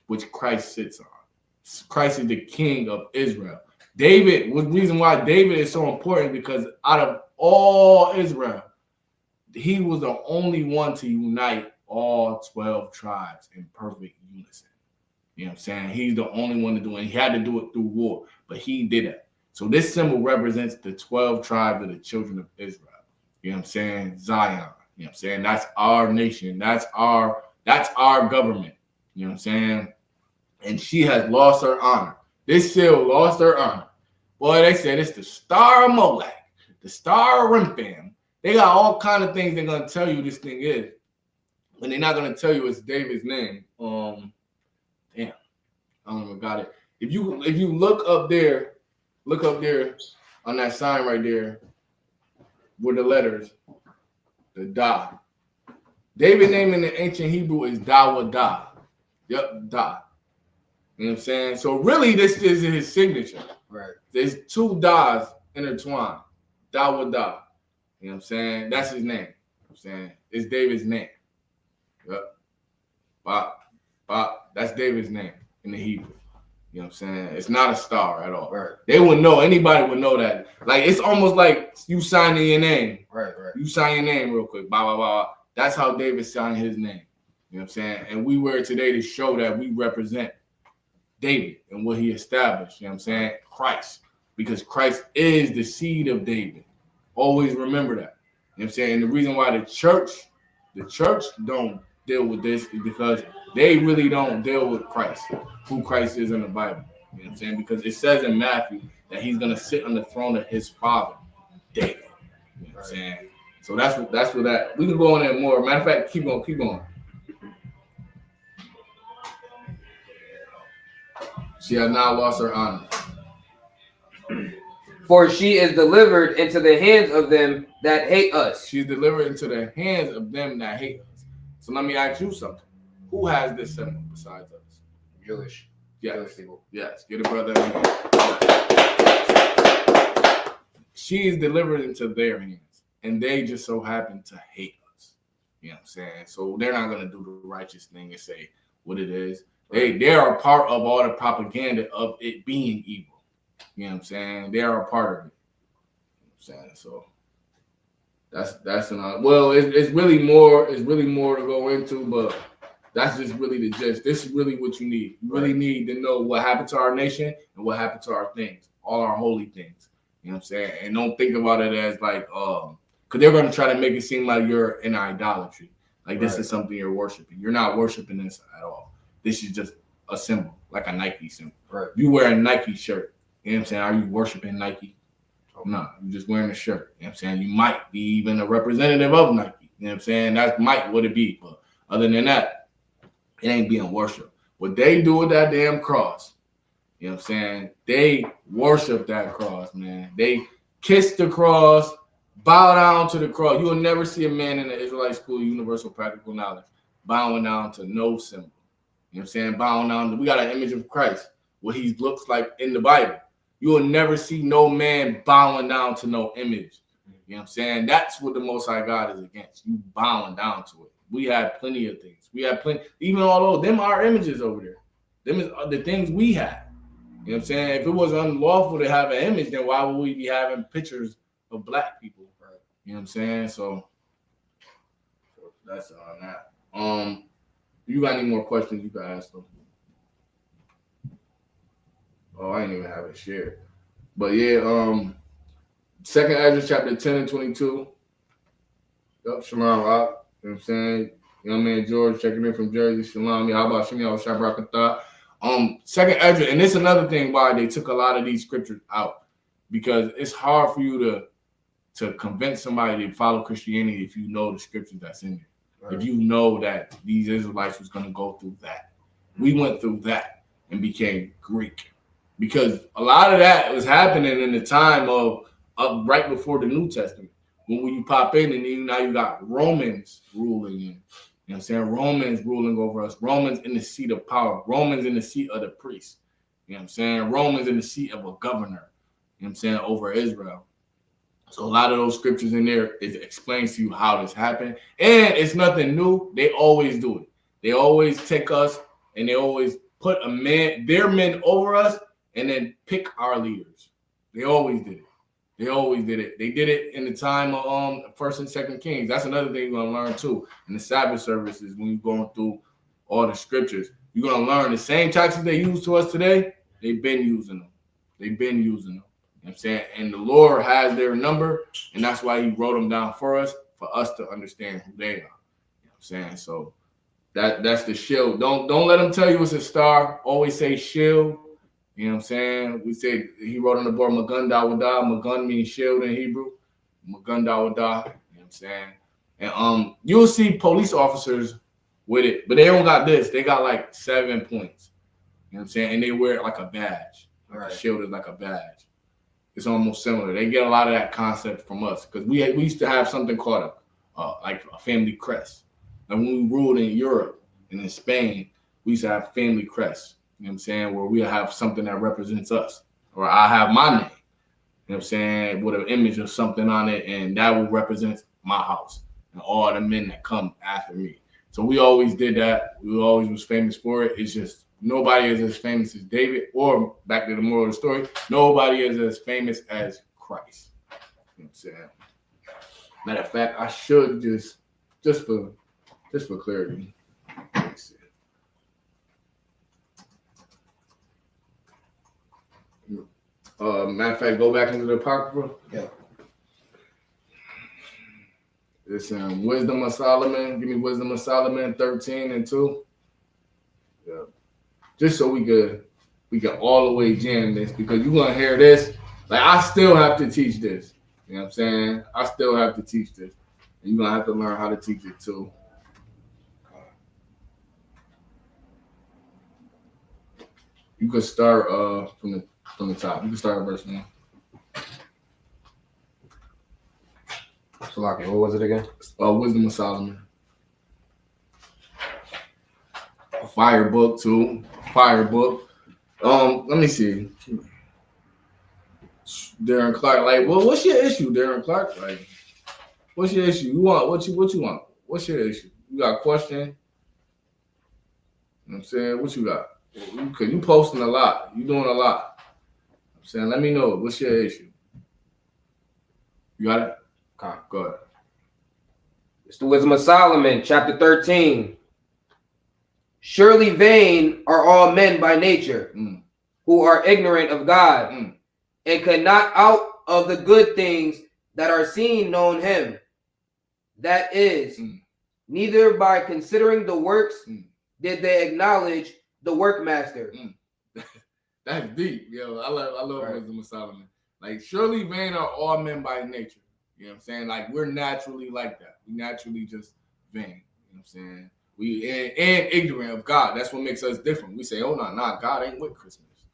which Christ sits on. Christ is the king of Israel. David, the reason why David is so important, because out of all Israel, he was the only one to unite all 12 tribes in perfect unison. You know what I'm saying? He's the only one to do it. He had to do it through war, but he did it. So this symbol represents the 12 tribes of the children of Israel. You know what I'm saying? Zion. You know what I'm saying? That's our nation. That's our government. You know what I'm saying? And she has lost her honor. This seal lost her honor. Boy, they said it's the star of Molech, the star of Remphan. They got all kind of things they're gonna tell you this thing is, but they're not gonna tell you it's David's name. Damn, I don't even got it. If you look up there on that sign right there with the letters, the Da. David's name in the ancient Hebrew is Dawadah. Yep, Da. You know what I'm saying? So really, this is his signature. Right. There's two Das intertwined. Dawadah. You know what I'm saying? That's his name. You know what I'm saying? It's David's name. Yep. Bop. That's David's name in the Hebrew. You know what I'm saying? It's not a star at all. Right. They would know. Anybody would know that. Like, it's almost like you signing your name. Right. You sign your name real quick. Blah, blah, blah. That's how David signed his name. You know what I'm saying? And we wear it today to show that we represent David and what he established. You know what I'm saying? Christ. Because Christ is the seed of David. Always remember that. You know what I'm saying? And the reason why the church don't deal with this is because they really don't deal with Christ, who Christ is in the Bible. You know what I'm saying? Because it says in Matthew that he's going to sit on the throne of his father, David. You know what I'm saying? So that's what that, we can go on there more. Matter of fact, keep going. She has not lost her honor. For she is delivered into the hands of them that hate us. She's delivered into the hands of them that hate us. So let me ask you something. Who has this symbol besides us? Jewish. Yes. Jewish people. Yes. Get a brother in here. She is delivered into their hands, and they just so happen to hate us. You know what I'm saying? So they're not going to do the righteous thing and say what it is. They are a part of all the propaganda of it being evil. You know what I'm saying? They are a part of it. You know what I'm saying? So that's an well, it's really more to go into, but that's just really the gist. This is really what you need. You really need to know what happened to our nation and what happened to our things, all our holy things. You know what I'm saying? And don't think about it as like because they're going to try to make it seem like you're in idolatry. Like this is something you're worshiping. You're not worshiping this at all. This is just a symbol, like a Nike symbol. Right. You wear a Nike shirt. You know what I'm saying? Are you worshiping Nike? No, you're just wearing a shirt. You know what I'm saying? You might be even a representative of Nike. You know what I'm saying? That might what it be. But other than that, it ain't being worship. What they do with that damn cross, you know what I'm saying? They worship that cross, man. They kiss the cross, bow down to the cross. You will never see a man in the Israelite school, universal practical knowledge, bowing down to no symbol. You know what I'm saying? Bowing down. We got an image of Christ, what he looks like in the Bible. You will never see no man bowing down to no image. You know what I'm saying? That's what the Most High God is against. You bowing down to it. We have plenty of things. We have plenty, even although them are images over there. Them is the things we have. You know what I'm saying? If it was unlawful to have an image, then why would we be having pictures of black people? Right. You know what I'm saying? So that's on that. You got any more questions you can ask them? Oh, I didn't even have it shared. But yeah, Second Ezra chapter 10 and 22. Yup, Shalom, Rock. You know what I'm saying? Young man George checking in from Jersey. Shalom. How about Shimmy Shabrakatha? Second Ezra, and this is another thing why they took a lot of these scriptures out. Because it's hard for you to convince somebody to follow Christianity if you know the scriptures that's in there. Right. If you know that these Israelites was going to go through that. We went through that and became Greek. Because a lot of that was happening in the time of right before the New Testament. When you pop in and now you got Romans ruling in. You know what I'm saying? Romans ruling over us. Romans in the seat of power. Romans in the seat of the priest. You know what I'm saying? Romans in the seat of a governor. You know what I'm saying? Over Israel. So a lot of those scriptures in there, it explains to you how this happened. And it's nothing new. They always do it. They always take us and they always put their men over us and then pick our leaders. They always did it. They always did it. They did it in the time of First and Second Kings. That's another thing you're going to learn too. In the Sabbath services, when you're going through all the scriptures, you're going to learn the same tactics they use to us today. They've been using them. They've been using them. You know what I'm saying? And the Lord has their number, and that's why he wrote them down for us to understand who they are. You know what I'm saying? So that's the shield. Don't let them tell you it's a star. Always say shield. You know what I'm saying? We say he wrote on the board, Magun Dawadah. Magun means shield in Hebrew. Magun Dawadah. You know what I'm saying? And you'll see police officers with it, but they don't got this. They got like 7 points. You know what I'm saying? And they wear it like a badge. Like a shield is like a badge. It's almost similar. They get a lot of that concept from us because we used to have something called like a family crest. Like when we ruled in Europe and in Spain, we used to have family crests. You know what I'm saying? Where we have something that represents us. Or I have my name. You know what I'm saying? With an image of something on it, and that will represent my house and all the men that come after me. So we always did that. We always was famous for it. It's just nobody is as famous as David, or back to the moral of the story, nobody is as famous as Christ. You know what I'm saying? Matter of fact, I should just for clarity. Let's see. Matter of fact, go back into the Apocrypha. Yeah. It's Wisdom of Solomon. Give me Wisdom of Solomon 13 and 2. Yeah. Just so we could all the way jam this, because you're gonna hear this. Like I still have to teach this. You know what I'm saying? I still have to teach this. And you're gonna have to learn how to teach it too. You could start from the top. You can start at verse 1. Salaki, what was it again? Wisdom of Solomon. A fire book too. Fire book. Let me see. Darren Clark, like, well, what's your issue, Darren Clark? Like, what's your issue? You want what you want? What's your issue? You got a question? You know what I'm saying? What you got? Cause you posting a lot. You doing a lot. I'm saying, let me know. What's your issue? You got it? Okay. Go ahead. It's the Wisdom of Solomon, chapter 13. Surely vain are all men by nature, who are ignorant of God, and could not out of the good things that are seen known him. That is, neither by considering the works did they acknowledge the workmaster. That's deep, yo. I love right. Wisdom of Solomon. Like, surely vain are all men by nature. You know what I'm saying? Like, we're naturally like that. We naturally just vain. You know what I'm saying? We and ignorant of God. That's what makes us different. We say, oh, no, God ain't with Christmas.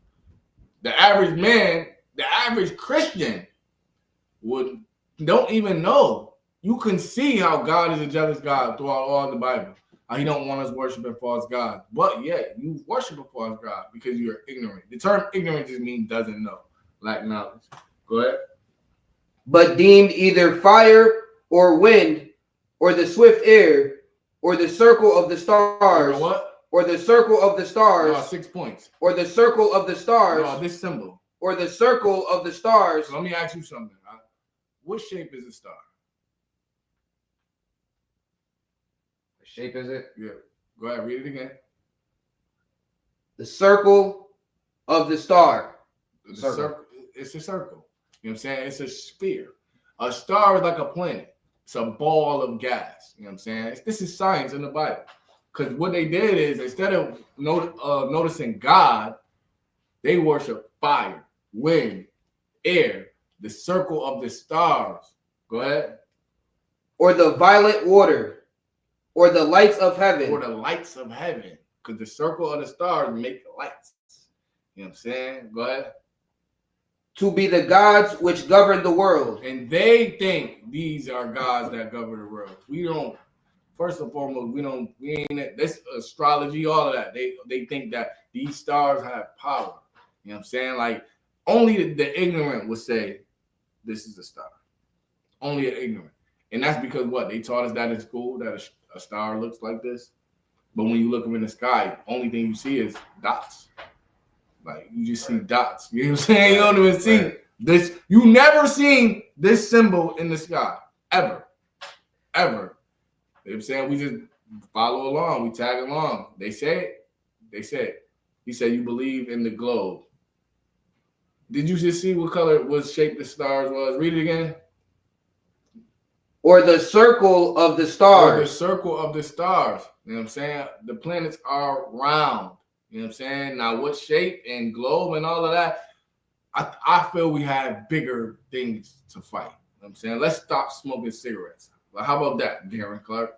The average man, the average Christian don't even know. You can see how God is a jealous God throughout all the Bible. He don't want us worshiping false gods. But yet, you worship a false God because you're ignorant. The term ignorant just means doesn't know. Lack knowledge. Go ahead. But deemed either fire or wind or the swift air or the circle of the stars. Or what? Or the circle of the stars. No, 6 points. Or the circle of the stars. No, this symbol. Or the circle of the stars. So let me ask you something. What shape is a star? What shape is it? Yeah. Go ahead, read it again. The circle of the star. It's a circle. It's a circle. You know what I'm saying? It's a sphere. A star is like a planet. It's a ball of gas. You know what I'm saying? This is science in the Bible. Because what they did is, instead of noticing God, they worship fire, wind, air, the circle of the stars. Go ahead. Or the violet water, or the lights of heaven. Or the lights of heaven. Because the circle of the stars make the lights. You know what I'm saying? Go ahead. To be the gods which govern the world. And they think these are gods that govern the world. We don't. First and foremost, we ain't this astrology, all of that. They think that these stars have power. You know what I'm saying? Like, only the ignorant would say this is a star. Only an ignorant. And that's because what? They taught us that in school, that a star looks like this. But when you look up in the sky, only thing you see is dots. Like, you just see dots. You know what I'm saying? You don't even see this. You never seen this symbol in the sky. Ever. Ever. You know what I'm saying? We just follow along. We tag along. They say it. They say it. He said, you believe in the globe. Did you just see what color, what shape the stars was? Read it again. Or the circle of the stars. Or the circle of the stars. You know what I'm saying? The planets are round. You know what I'm saying? Now, what shape and globe and all of that, I feel we have bigger things to fight. You know what I'm saying? Let's stop smoking cigarettes. Well, how about that, Darren Clark?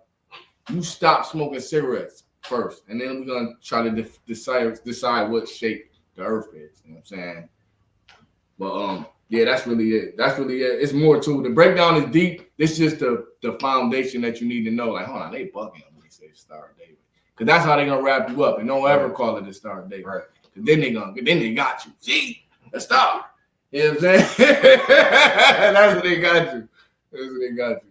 You stop smoking cigarettes first, and then we're going to try to decide what shape the earth is. You know what I'm saying? But, yeah, that's really it. That's really it. It's more to it. The breakdown is deep. This is just the foundation that you need to know. Like, hold on, they bugging when they say Star of David. Because that's how they're going to wrap you up. And don't ever call it the Star of David. Right. Because then they got you. See? A star. You know what I'm saying? That's what they got you. That's what they got you.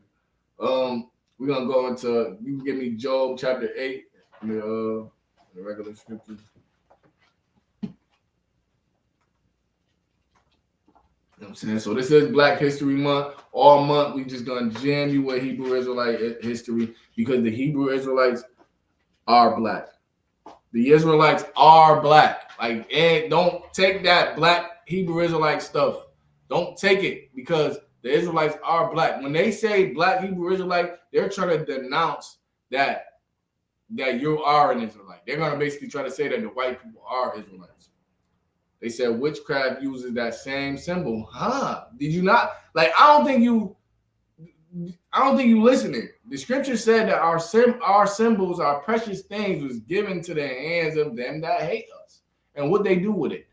We're going to go into, you can give me Job chapter 8, the regular scripture. You know what I'm saying? So this is Black History Month. All month, we just going to jam you with Hebrew Israelite history because the Hebrew Israelites are Black. The Israelites are Black. Like, and don't take that Black Hebrew Israelite stuff. Don't take it because the Israelites are Black. When they say Black Hebrew Israelite, they're trying to denounce that you are an Israelite. They're going to basically try to say that the white people are Israelites. They said witchcraft uses that same symbol. Huh? Did you not? Like, I don't think you listening. The scripture said that our symbols, our precious things was given to the hands of them that hate us. And what they do with it?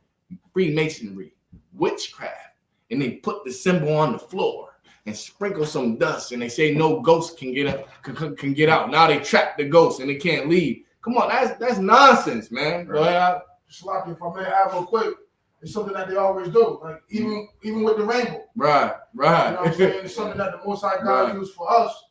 Freemasonry, witchcraft. And they put the symbol on the floor and sprinkle some dust, and they say no ghost can get up, can get out. Now they trap the ghost and they can't leave. Come on, that's nonsense, man. Right. Go ahead. Sloppy, if I may add real quick, it's something that they always do. Like even with the rainbow. Right. You know what I'm saying? It's something that the Most High God used for us,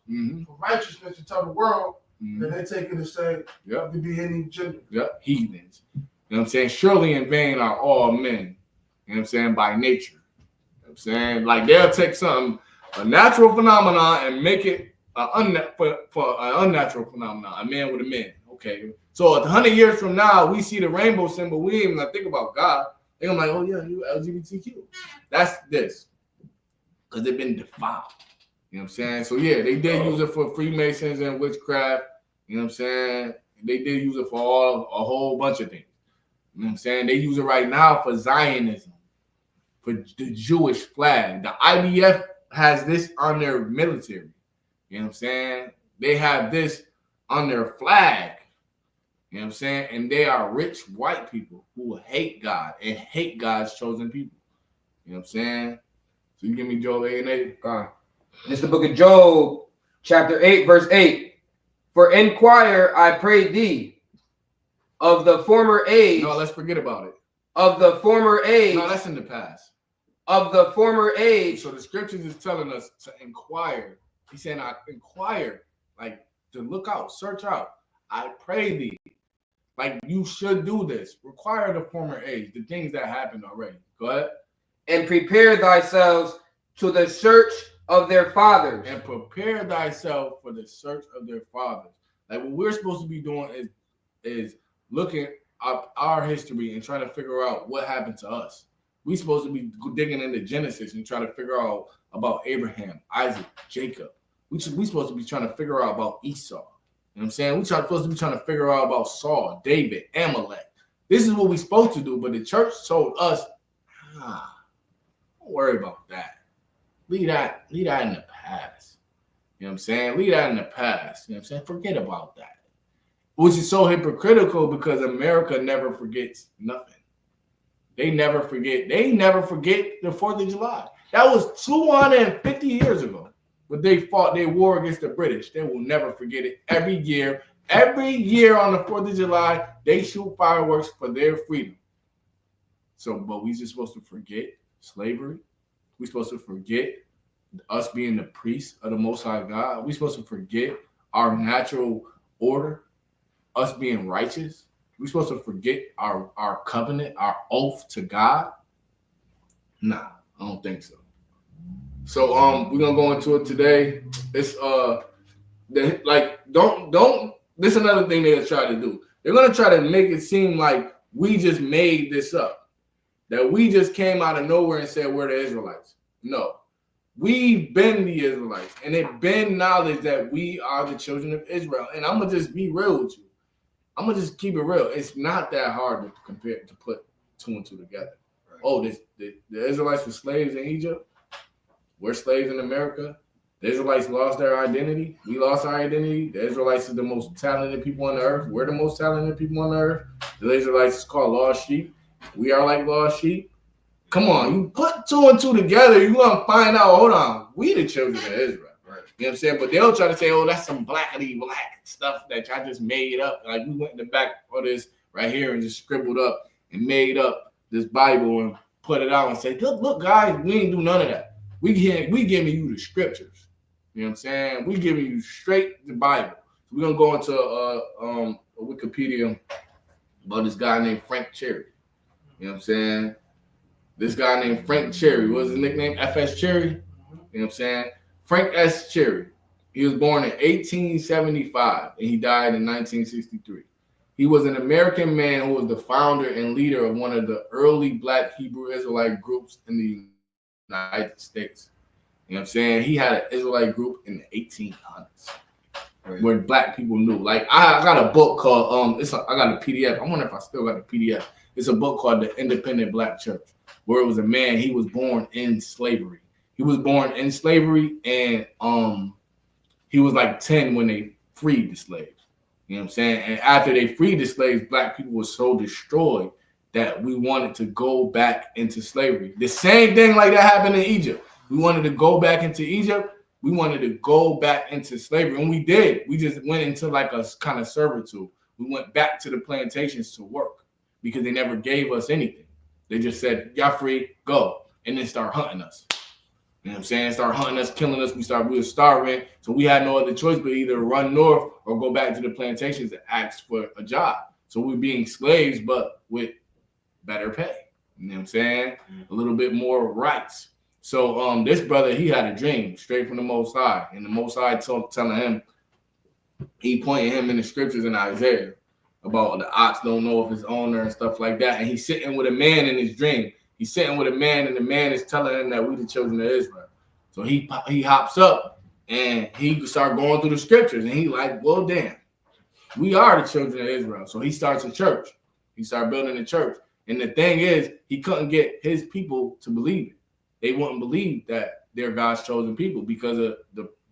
for righteousness, to tell the world that they take it and say, to be any gender. Heathens. You know what I'm saying? Surely in vain are all men. You know what I'm saying? By nature. You know what I'm saying? Like they'll take something, a natural phenomenon, and make it for an unnatural phenomenon. A man with a man. Okay. So 100 years from now, we see the rainbow symbol. We ain't even think about God. They're like, oh yeah, you LGBTQ. That's this. Because they've been defiled. You know what I'm saying? So yeah, they did use it for Freemasons and witchcraft. You know what I'm saying? They did use it for a whole bunch of things. You know what I'm saying? They use it right now for Zionism, for the Jewish flag. The IDF has this on their military. You know what I'm saying? They have this on their flag. You know what I'm saying? And they are rich white people who hate God and hate God's chosen people. You know what I'm saying? So you give me Joel 8 and 8. This is the book of Job, chapter 8, verse 8. For inquire, I pray thee, of the former age. No, let's forget about it. Of the former age. No, that's in the past. Of the former age. So the scriptures is telling us to inquire. He's saying, I inquire, like to look out, search out. I pray thee. Like you should do this. Require the former age, the things that happened already. Go ahead. And prepare thyself to the search of their fathers. And prepare thyself for the search of their fathers. Like what we're supposed to be doing is looking up our history and trying to figure out what happened to us. We're supposed to be digging into Genesis and trying to figure out about Abraham, Isaac, Jacob. We're supposed to be trying to figure out about Esau. You know what I'm saying? We're supposed to be trying to figure out about Saul, David, Amalek. This is what we're supposed to do, but the church told us, don't worry about that. Leave that in the past. You know what I'm saying? Leave that in the past. You know what I'm saying? Forget about that. Which is so hypocritical because America never forgets nothing. They never forget the 4th of July. That was 250 years ago. But they fought their war against the British. They will never forget it. Every year on the 4th of July, they shoot fireworks for their freedom. So, but we just supposed to forget slavery. We're supposed to forget us being the priests of the Most High God. We're supposed to forget our natural order, us being righteous. We're supposed to forget our covenant, our oath to God. Nah, I don't think so. So we're gonna go into it today. It's don't this is another thing they'll try to do. They're gonna try to make it seem like we just made this up, that we just came out of nowhere and said we're the Israelites. No, we've been the Israelites, and it's been knowledge that we are the children of Israel. And I'm gonna just be real with you. I'm gonna just keep it real. It's not that hard to put two and two together. Right. Oh, the Israelites were slaves in Egypt. We're slaves in America. The Israelites lost their identity. We lost our identity. The Israelites are the most talented people on the earth. We're the most talented people on the earth. The Israelites is called lost sheep. We are like lost sheep. Come on, you put two and two together, you're going to find out, hold on, we the children of Israel. Right. You know what I'm saying? But they'll try to say, oh, that's some blackity black stuff that I just made up. Like we went in the back of this right here and just scribbled up and made up this Bible and put it out and say, look, guys, we ain't do none of that. We giving you the scriptures. You know what I'm saying? We giving you straight the Bible. So we're gonna go into a Wikipedia about this guy named Frank Cherry. You know what I'm saying? This guy named Frank Cherry. What was his nickname? FS Cherry. You know what I'm saying? Frank S. Cherry. He was born in 1875 and he died in 1963. He was an American man who was the founder and leader of one of the early Black Hebrew Israelite groups in the United States. You know what I'm saying? He had an Israelite group in the 1800s where Black people knew. Like I got a book called I got a PDF. I wonder if I still got a PDF. It's a book called The Independent Black Church, where it was a man. He was born in slavery. He was born in slavery, and he was like 10 when they freed the slaves. You know what I'm saying? And after they freed the slaves, Black people were so destroyed that we wanted to go back into slavery. The same thing like that happened in Egypt. We wanted to go back into Egypt. We wanted to go back into slavery, and we did. We just went into like a kind of servitude. We went back to the plantations to work because they never gave us anything. They just said, y'all free, go, and then start hunting us. You know what I'm saying? Start hunting us, killing us. We were starving, so we had no other choice but either run north or go back to the plantations and ask for a job. So we're being slaves, but with better pay. You know what I'm saying? A little bit more rights. So this brother, he had a dream straight from the Most High, and the Most High telling him, he pointed him in the scriptures in Isaiah about the ox don't know if it's owner and stuff like that. And he's sitting with a man in his dream. He's sitting with a man, and the man is telling him that we the children of Israel. So he hops up and he start going through the scriptures, and he like, well, damn, we are the children of Israel. So he starts a church. He started building a church. And the thing is, he couldn't get his people to believe it. They wouldn't believe that they're God's chosen people because of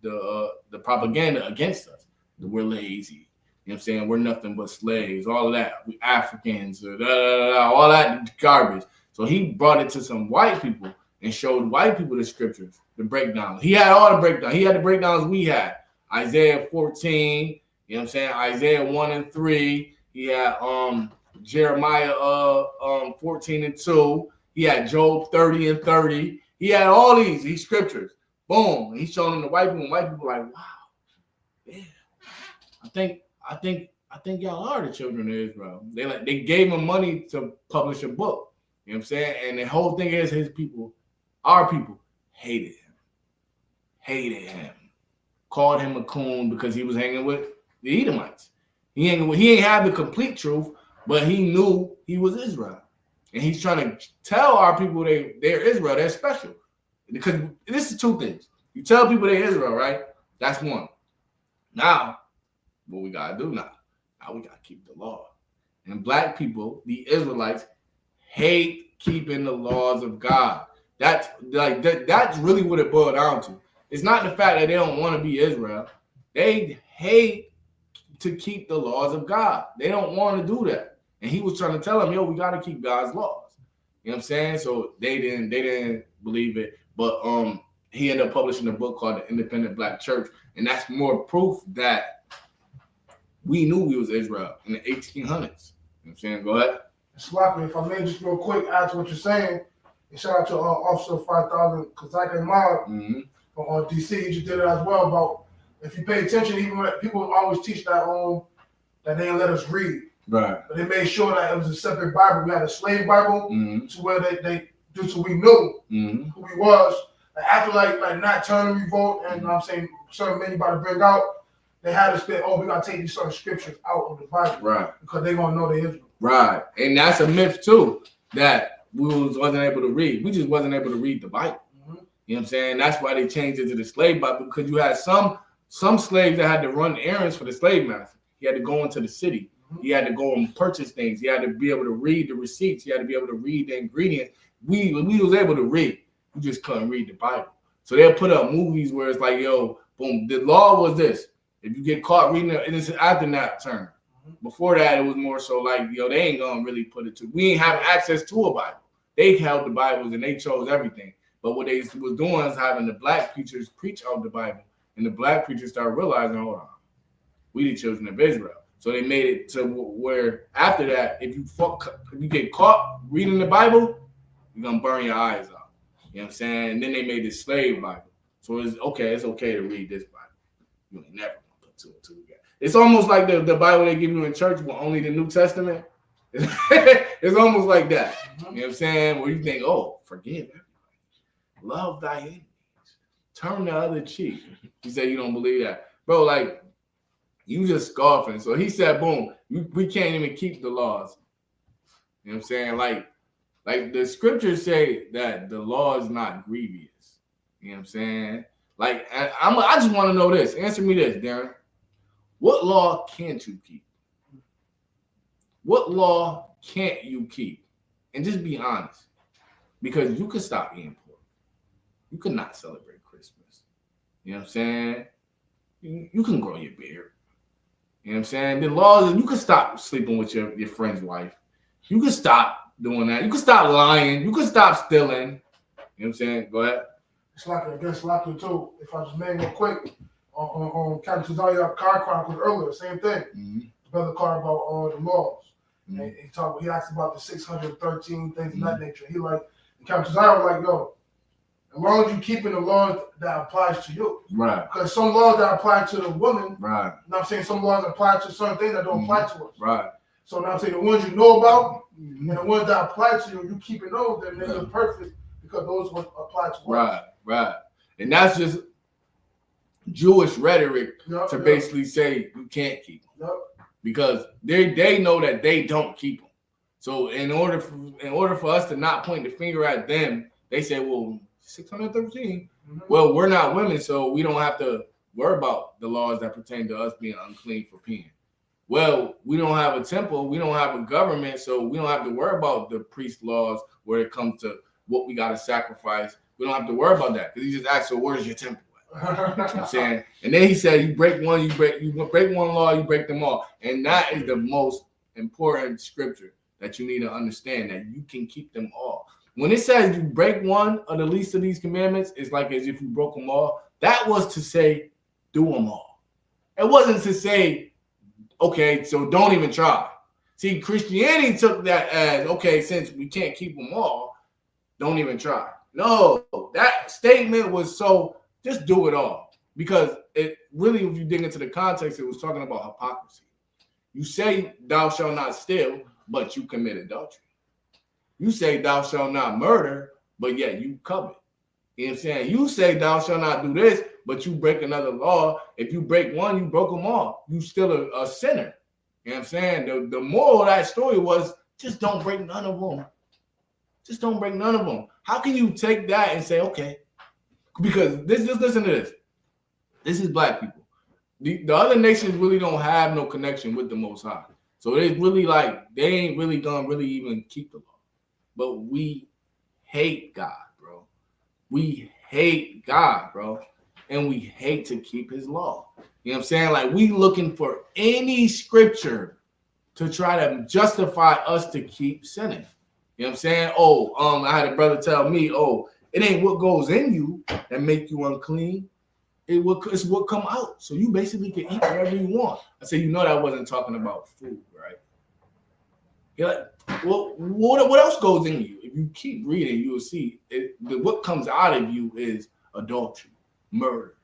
the propaganda against us. That we're lazy. You know what I'm saying? We're nothing but slaves. All of that. We Africans. All that garbage. So he brought it to some white people and showed white people the scriptures, the breakdowns. He had all the breakdowns. He had the breakdowns we had. Isaiah 14. You know what I'm saying? Isaiah 1 and 3. He had Jeremiah 14 and 2. He had Job 30 and 30. He had all these scriptures. Boom. And he's showing them to white people. And white people like, wow, yeah. I think y'all are the children of Israel. They gave him money to publish a book. You know what I'm saying? And the whole thing is his people, our people, hated him. Called him a coon because he was hanging with the Edomites. He ain't have the complete truth, but he knew he was Israel. And he's trying to tell our people they're Israel, they're special. Because this is two things. You tell people they're Israel, right? That's one. Now, what we gotta do now? Now we gotta keep the law. And black people, the Israelites, hate keeping the laws of God. That's really what it boiled down to. It's not the fact that they don't want to be Israel. They hate to keep the laws of God. They don't want to do that. And he was trying to tell them, yo, we got to keep God's laws. You know what I'm saying? So they didn't believe it. But he ended up publishing a book called The Independent Black Church. And that's more proof that we knew we was Israel in the 1800s. You know what I'm saying? Go ahead. Sloppy, if I may just real quick add to what you're saying, and shout out to Officer 5000 Kazak and Mod on DC. He just did it as well about if you pay attention, even when people always teach that they didn't let us read. Right. But they made sure that it was a separate Bible. We had a slave Bible to where they do so we knew who he was. And after like not turning revolt and I'm saying certain men about to bring out, they had to say, we gotta take these certain scriptures out of the Bible. Right. Because they're gonna know they Israel. Right. And that's a myth too, that we wasn't able to read. We just wasn't able to read the Bible. You know what I'm saying? That's why they changed it to the slave Bible, because you had some slaves that had to run errands for the slave master. He had to go into the city. He had to go and purchase things. He had to be able to read the receipts. He had to be able to read the ingredients. We was able to read. We just couldn't read the Bible. So they'll put up movies where it's like, yo, boom, the law was this. If you get caught reading it, and it's after that turn. Before that, it was more so like, yo, they ain't gonna really put it to. We ain't have access to a Bible. They held the Bibles and they chose everything. But what they was doing is having the black preachers preach out the Bible. And the black preachers started realizing, hold on, we the children of Israel. So they made it to where after that, if you get caught reading the Bible, you're gonna burn your eyes out. You know what I'm saying? And then they made this slave Bible. So it's okay to read this Bible. You ain't never gonna put two and two together. It's almost like the Bible they give you in church with only the New Testament. It's almost like that. You know what I'm saying? Where you think, forgive everybody. Love thy enemies. Turn the other cheek. You say you don't believe that. Bro, like, you just scoffing. So he said, boom, we can't even keep the laws. You know what I'm saying? Like the scriptures say that the law is not grievous. You know what I'm saying? Like, I just want to know this. Answer me this, Darren. What law can't you keep? What law can't you keep? And just be honest. Because you could stop eating pork. You could not celebrate Christmas. You know what I'm saying? You can grow your beard. You know what I'm saying? The laws, you can stop sleeping with your friend's wife. You can stop doing that. You can stop lying. You can stop stealing. You know what I'm saying? Go ahead. It's like against Lucky too. If I just name real quick on Captain Tazaya Car Chronicles earlier, same thing. The brother called about the laws. And he asked about the 613 things of that nature. He like, Captain Tazaya was like, yo, as long as you keeping the laws that applies to you. Right. Because some laws that apply to the woman, right. You know what I'm saying? Some laws apply to certain things that don't apply to us. Right. So now I'm saying the ones you know about and the ones that apply to you, you keeping those, then you're perfect because those ones apply to us. Right, right. And that's just Jewish rhetoric to basically say you can't keep them. Because they know that they don't keep them. So in order for us to not point the finger at them, they say, well, 613. Well, we're not women, so we don't have to worry about the laws that pertain to us being unclean for peeing. Well, we don't have a temple, we don't have a government, so we don't have to worry about the priest laws where it comes to what we got to sacrifice. We don't have to worry about that because he just asked, so where's your temple? You know what I'm saying? And then he said, you break one, you break one law, you break them all. And that is the most important scripture that you need to understand, that you can keep them all. When it says you break one of the least of these commandments, it's like as if you broke them all. That was to say, do them all. It wasn't to say, okay, so don't even try. See, Christianity took that as, okay, since we can't keep them all, don't even try. No, that statement was so, just do it all. Because it really, if you dig into the context, it was talking about hypocrisy. You say, thou shalt not steal, but you commit adultery. You say, thou shalt not murder, but yet you covet. You know what I'm saying? You say, thou shalt not do this, but you break another law. If you break one, you broke them all. You still a sinner. You know what I'm saying? The moral of that story was, just don't break none of them. Just don't break none of them. How can you take that and say, okay, because just listen to this. This is black people. The other nations really don't have no connection with the Most High. So it's really like, they ain't really gonna really even keep the law. But we hate God, bro. We hate God, bro. And we hate to keep his law. You know what I'm saying? Like, we looking for any scripture to try to justify us to keep sinning. You know what I'm saying? Oh, I had a brother tell me, it ain't what goes in you that make you unclean. It's what come out. So you basically can eat whatever you want. I said, you know that wasn't talking about food, right? You're like, well, what else goes in you? If you keep reading, you will see what comes out of you is adultery, murder,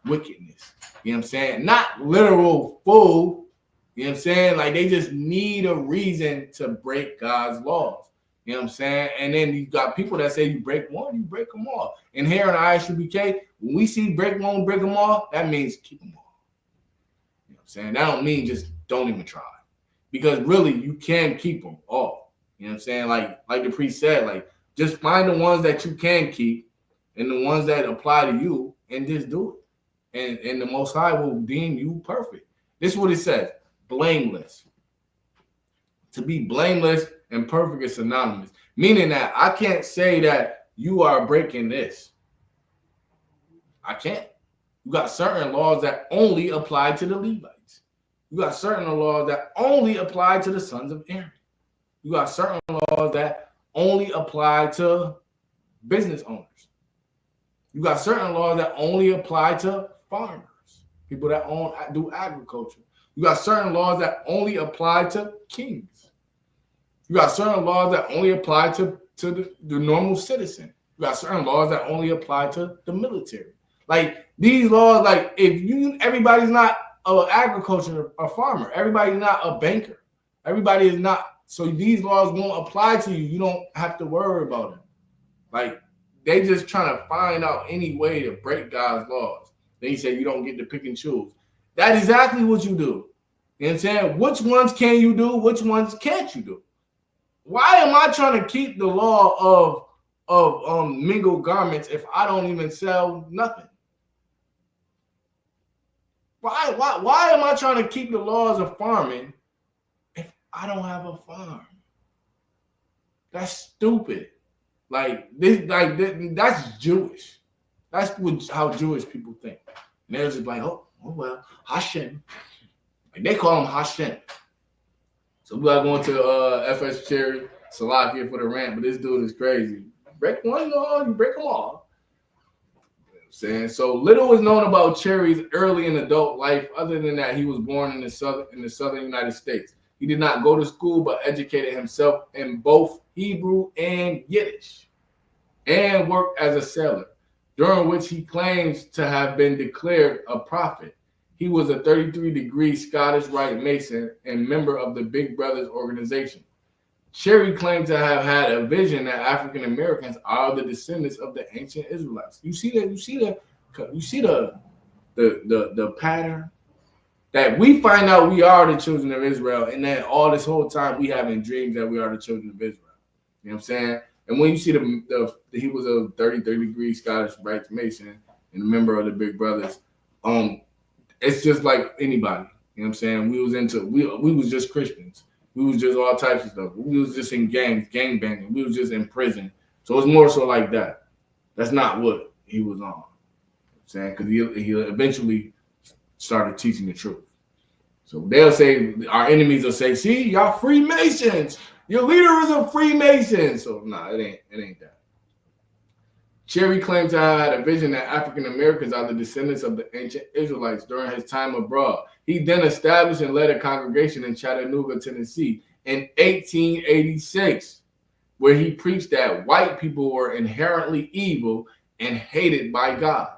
wickedness. You know what I'm saying? Not literal food. You know what I'm saying? Like, they just need a reason to break God's laws. You know what I'm saying? And then you got people that say you break one, you break them all. And here in ISUBK, when we see break one, break them all, that means keep them all. You know what I'm saying? That don't mean just don't even try. Because really, you can keep them all. You know what I'm saying? Like the priest said, like, just find the ones that you can keep and the ones that apply to you and just do it. And the Most High will deem you perfect. This is what it says, blameless. To be blameless and perfect is synonymous, meaning that I can't say that you are breaking this. I can't. You got certain laws that only apply to the Levites. You got certain laws that only apply to the sons of Aaron. You got certain laws that only apply to business owners. You got certain laws that only apply to farmers, people that do agriculture. You got certain laws that only apply to kings. You got certain laws that only apply to the normal citizen. You got certain laws that only apply to the military. Like, these laws, like, everybody's not an agriculture, a farmer. Everybody's not a banker. Everybody is not. So these laws won't apply to you. You don't have to worry about them. Like, they just trying to find out any way to break God's laws. Then he said you don't get to pick and choose. That's exactly what you do. You know what I'm saying? Which ones can you do? Which ones can't you do? Why am I trying to keep the law of mingled garments if I don't even sell nothing? Why am I trying to keep the laws of farming if I don't have a farm? That's stupid. That's Jewish. That's how Jewish people think. And they're just like, oh well, Hashem. Like, they call him Hashem. So we are going to FS Cherry Salakia for the rant, but this dude is crazy. Break one law, you break them all. You know what I'm saying? So little is known about Cherry's early and adult life, other than that he was born in the southern United States. He did not go to school, but educated himself in both Hebrew and Yiddish, and worked as a sailor, during which he claims to have been declared a prophet. He was a 33-degree Scottish Rite Mason and member of the Big Brothers organization. Cherry claimed to have had a vision that African Americans are the descendants of the ancient Israelites. You see that? You see the pattern that we find out we are the children of Israel, and that all this whole time we having dreams that we are the children of Israel. You know what I'm saying? And when you see he was a 33-degree Scottish Rite Mason and a member of the Big Brothers, it's just like anybody. You know what I'm saying? We was just Christians. We was just all types of stuff. We was just in gangs, gang banging. We was just in prison. So it's more so like that. That's not what he was on. You know what I'm saying? Because he eventually started teaching the truth. So they'll say, our enemies will say, see, y'all Freemasons. Your leader is a Freemason. So nah, it ain't that. Cherry claimed to have had a vision that African Americans are the descendants of the ancient Israelites during his time abroad. He then established and led a congregation in Chattanooga, Tennessee in 1886, where he preached that white people were inherently evil and hated by God.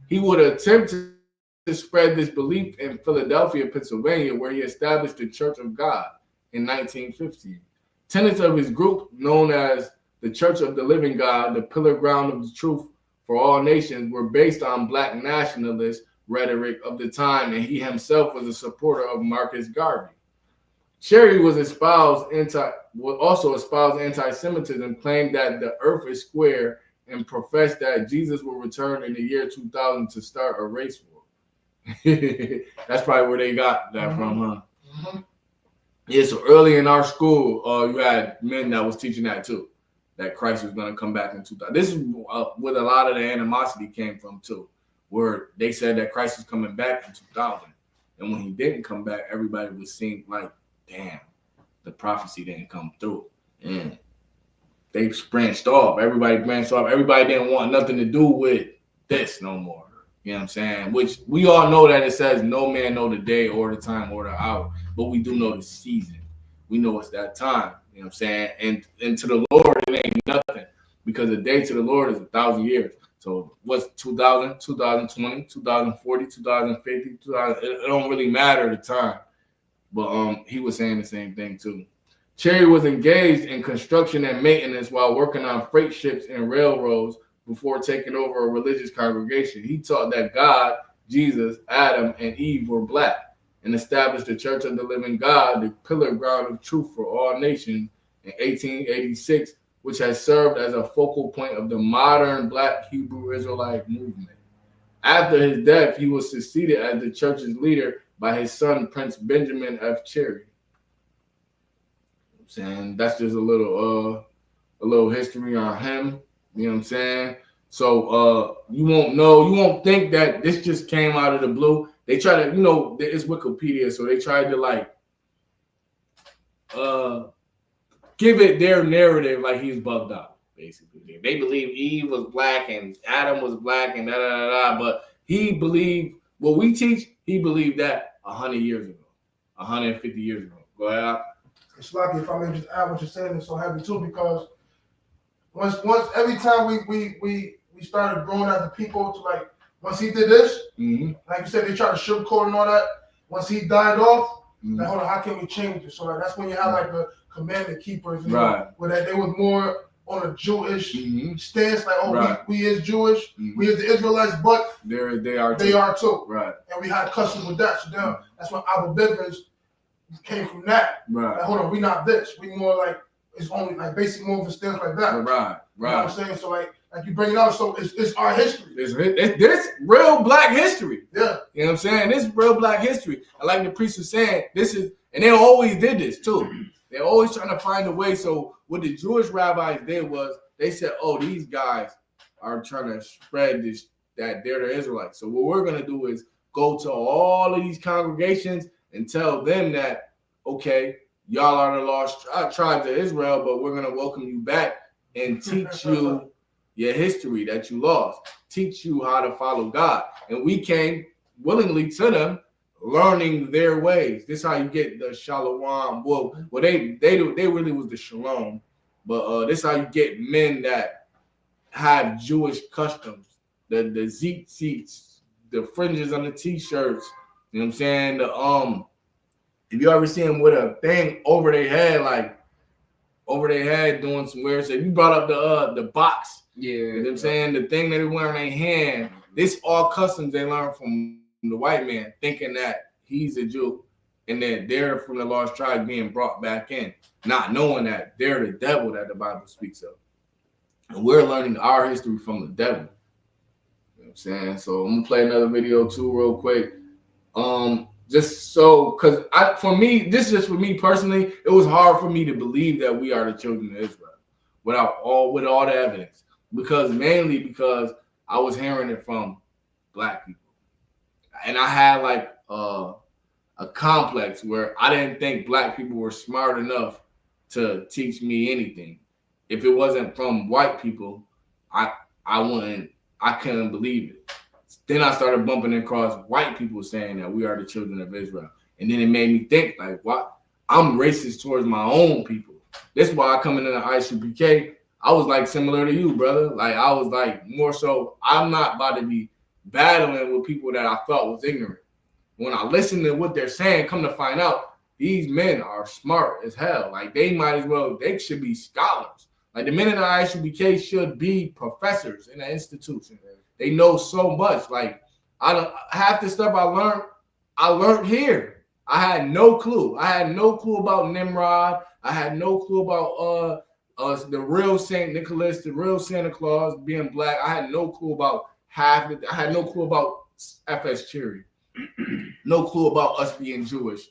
He would attempt to spread this belief in Philadelphia, Pennsylvania, where he established the Church of God in 1915. Tenets of his group, known as the Church of the Living God, the pillar ground of the truth for all nations, were based on black nationalist rhetoric of the time, and he himself was a supporter of Marcus Garvey. Cherry also espoused anti-Semitism, claimed that the earth is square, and professed that Jesus will return in the year 2000 to start a race war. That's probably where they got that from, huh? Mm-hmm. Yeah, so early in our school, you had men that was teaching that too, that Christ was going to come back in 2000. This is where a lot of the animosity came from too, where they said that Christ was coming back in 2000. And when he didn't come back, everybody was seeing like, damn, the prophecy didn't come through. And they branched off. Everybody branched off. Everybody didn't want nothing to do with this no more. You know what I'm saying? Which we all know that it says no man know the day or the time or the hour, but we do know the season. We know it's that time. You know what I'm saying? And to the Lord, it ain't nothing, because a day to the Lord is 1,000 years. So what's 2000, 2020, 2040, 2050, 2000? It don't really matter the time. But he was saying the same thing too. Cherry was engaged in construction and maintenance while working on freight ships and railroads before taking over a religious congregation. He taught that God, Jesus, Adam, and Eve were black, and established the Church of the Living God, the pillar ground of truth for all nations, in 1886, which has served as a focal point of the modern Black Hebrew Israelite movement. After his death, he was succeeded as the church's leader by his son, Prince Benjamin F. Cherry. I'm saying that's just a little history on him. You know what I'm saying? So you won't think that this just came out of the blue. They try to, it's Wikipedia, so they tried to like give it their narrative like he's bugged out, basically. They believe Eve was black and Adam was black and but he believed what we teach, he believed that 100 years ago, 150 years ago. Go ahead. It's lucky if I may just add what you're saying, it's so heavy too, because once every time we started growing as a people to like, once he did this, like you said, they tried to sugarcoat and all that. Once he died off, like, hold on, how can we change it? So like that's when you have like the commandment keepers, where that they was more on a Jewish stance, like we is Jewish, we is the Israelites, but they are too. Right. And we had customs with that. So then that's when Abba Bivens came from that. Right. Like, hold on, we not this. We more like it's only like basic move and stuff like that. Right. You know what I'm saying? So like you bring it out, so it's our history. It's real black history. Yeah. You know what I'm saying? This is real black history. And like the priest was saying, this is, and they always did this too. They're always trying to find a way. So what the Jewish rabbis did was they said, oh, these guys are trying to spread this, that they're the Israelites. So what we're going to do is go to all of these congregations and tell them that, okay, y'all are the lost tribes of Israel, but we're going to welcome you back and teach you your history that you lost, teach you how to follow God. And we came willingly to them, learning their ways. This is how you get the shalom. Well, they really was the shalom, but this is how you get men that have Jewish customs, the tzitzits, the fringes on the t-shirts. You know what I'm saying? If you ever see them with a thing over their head, like over their head doing some weird shit. You brought up the box. Yeah. You know what I'm saying? The thing that they wear in their hand. This all customs they learn from the white man, thinking that he's a Jew and that they're from the lost tribe being brought back in, not knowing that they're the devil that the Bible speaks of. And we're learning our history from the devil. You know what I'm saying? So I'm gonna play another video too real quick. Just so, because for me, this is just for me personally, it was hard for me to believe that we are the children of Israel with all the evidence, mainly because I was hearing it from Black people, and I had like a complex where I didn't think Black people were smart enough to teach me anything. If it wasn't from white people, I couldn't believe it. Then I started bumping across white people saying that we are the children of Israel. And then it made me think, like, what? I'm racist towards my own people. That's why I come into the ISUPK. I was like similar to you, brother. Like, I was like more so, I'm not about to be battling with people that I thought was ignorant. When I listen to what they're saying, come to find out, these men are smart as hell. Like, they should be scholars. Like, the men in the ISUPK should be professors in the institution. They know so much. Like, half the stuff I learned here. I had no clue. I had no clue about Nimrod. I had no clue about the real Saint Nicholas, the real Santa Claus being Black. I had no clue about half it. I had no clue about FS Cherry. No clue about us being Jewish.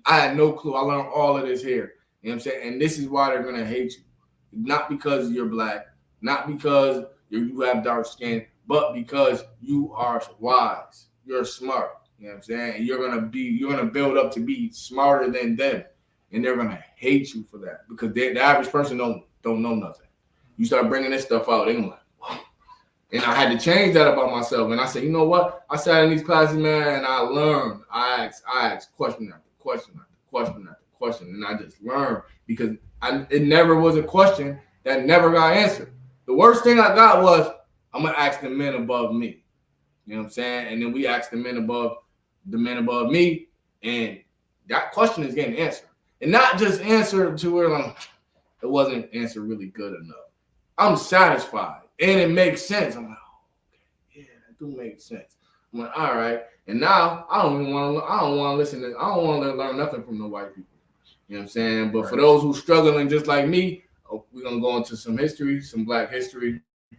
I had no clue. I learned all of this here. You know what I'm saying? And this is why they're gonna hate you. Not because you're Black, not because you have dark skin, but because you are wise, you're smart. You know what I'm saying? And you're gonna build up to be smarter than them, and they're gonna hate you for that because the average person don't know nothing. You start bringing this stuff out, they're like, whoa. And I had to change that about myself. And I said, you know what? I sat in these classes, man, and I learned. I asked question after question after question after question, and I just learned because it never was a question that never got answered. The worst thing I got was, I'm gonna ask the men above me. You know what I'm saying? And then we ask the men above me, and that question is getting answered. And not just answered to where like, it wasn't answered really good enough. I'm satisfied. And it makes sense. I'm like, oh, okay, yeah, that do make sense. I'm like, all right. And now I don't want to learn nothing from the white people. You know what I'm saying? But for those who struggling just like me, we're gonna go into some history, some Black history. You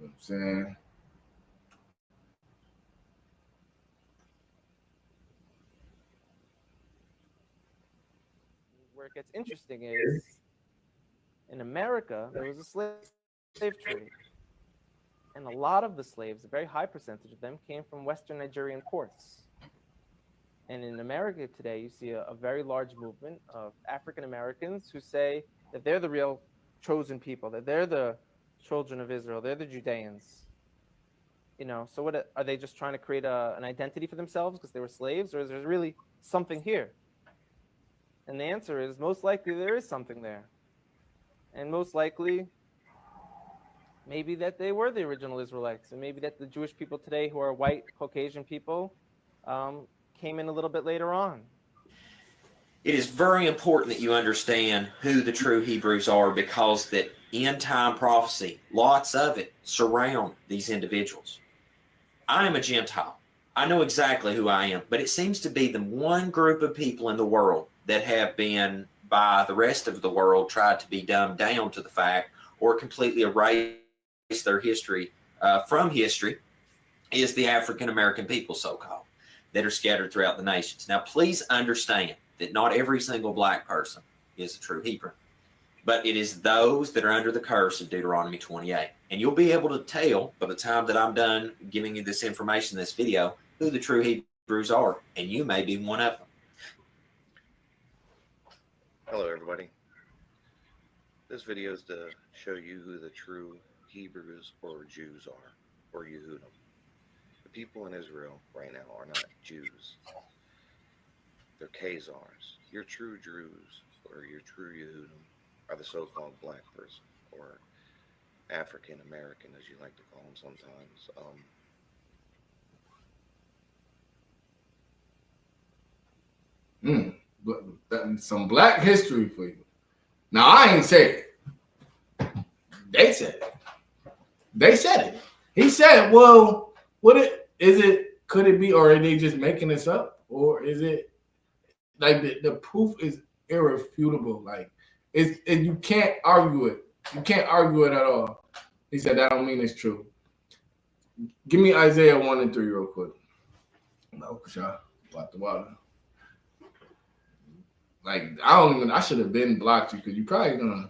know what I'm saying? Where it gets interesting is in America, there was a slave trade. And a lot of the slaves, a very high percentage of them, came from Western Nigerian ports. And in America today, you see a very large movement of African Americans who say that they're the real chosen people, that they're the children of Israel, they're the Judeans. You know, so what are they just trying to create an identity for themselves because they were slaves, or is there really something here? And the answer is most likely there is something there. And most likely, maybe that they were the original Israelites, and maybe that the Jewish people today who are white, Caucasian people came in a little bit later on. It is very important that you understand who the true Hebrews are, because that end time prophecy, lots of it, surround these individuals. I am a Gentile. I know exactly who I am, but it seems to be the one group of people in the world that have been, by the rest of the world, tried to be dumbed down to the fact or completely erase their history from history, is the African American people, so-called, that are scattered throughout the nations. Now, please understand that not every single Black person is a true Hebrew, but it is those that are under the curse of Deuteronomy 28. And you'll be able to tell by the time that I'm done giving you this information in this video who the true Hebrews are, and you may be one of them. Hello, everybody. This video is to show you who the true Hebrews or Jews are, or Yehudim. The people in Israel right now are not Jews. They're Khazars. Your true Jews or your true Yehudim are the so-called black person, or African American, as you like to call them sometimes. Some black history for you. Now, I ain't say it. They said it. They said it. He said, well, could it be, or are they just making this up? Or is it, like, the proof is irrefutable. Like, you can't argue it. You can't argue it at all. He said, that don't mean it's true. Give me Isaiah 1 and 3 real quick. No, about the water. Like, I should have been blocked you because you probably gonna.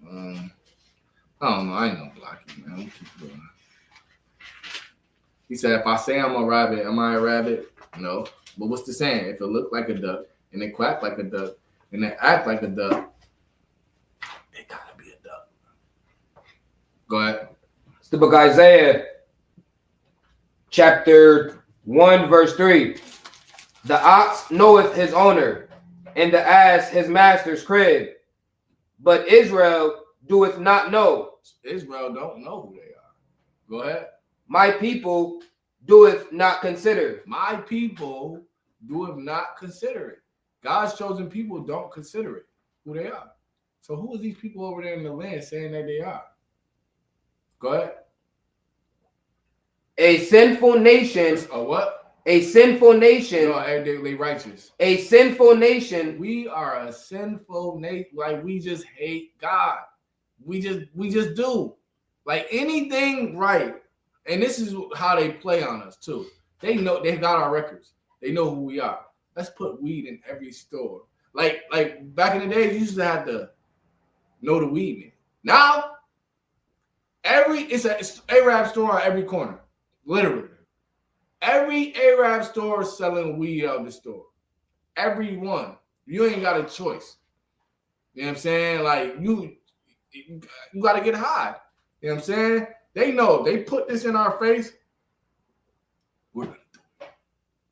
I don't know. I ain't gonna block you, man. I'm gonna keep going. He said, if I say I'm a rabbit, am I a rabbit? No. But what's the saying? If it look like a duck and it quack like a duck and it act like a duck, it gotta be a duck. Go ahead. It's the book of Isaiah, chapter 1, verse 3. The ox knoweth his owner, and the ass his master's crib. But Israel doeth not know. Israel don't know who they are. Go ahead. My people doeth not consider. My people doeth not consider it. God's chosen people don't consider it, who they are. So who are these people over there in the land saying that they are? Go ahead. A sinful nation. A what? A sinful nation. No, they righteous. A sinful nation. We are a sinful nation. Like, we just hate God. We just do. Like, anything right. And this is how they play on us too. They know, they got our records. They know who we are. Let's put weed in every store. Like back in the day, you used to have to know the weed man. Now, it's an Arab store on every corner. Literally. Every Arab store is selling weed out of the store. Every one. You ain't got a choice. You know what I'm saying? Like, you got to get high. You know what I'm saying? They know. They put this in our face. We're going to do it.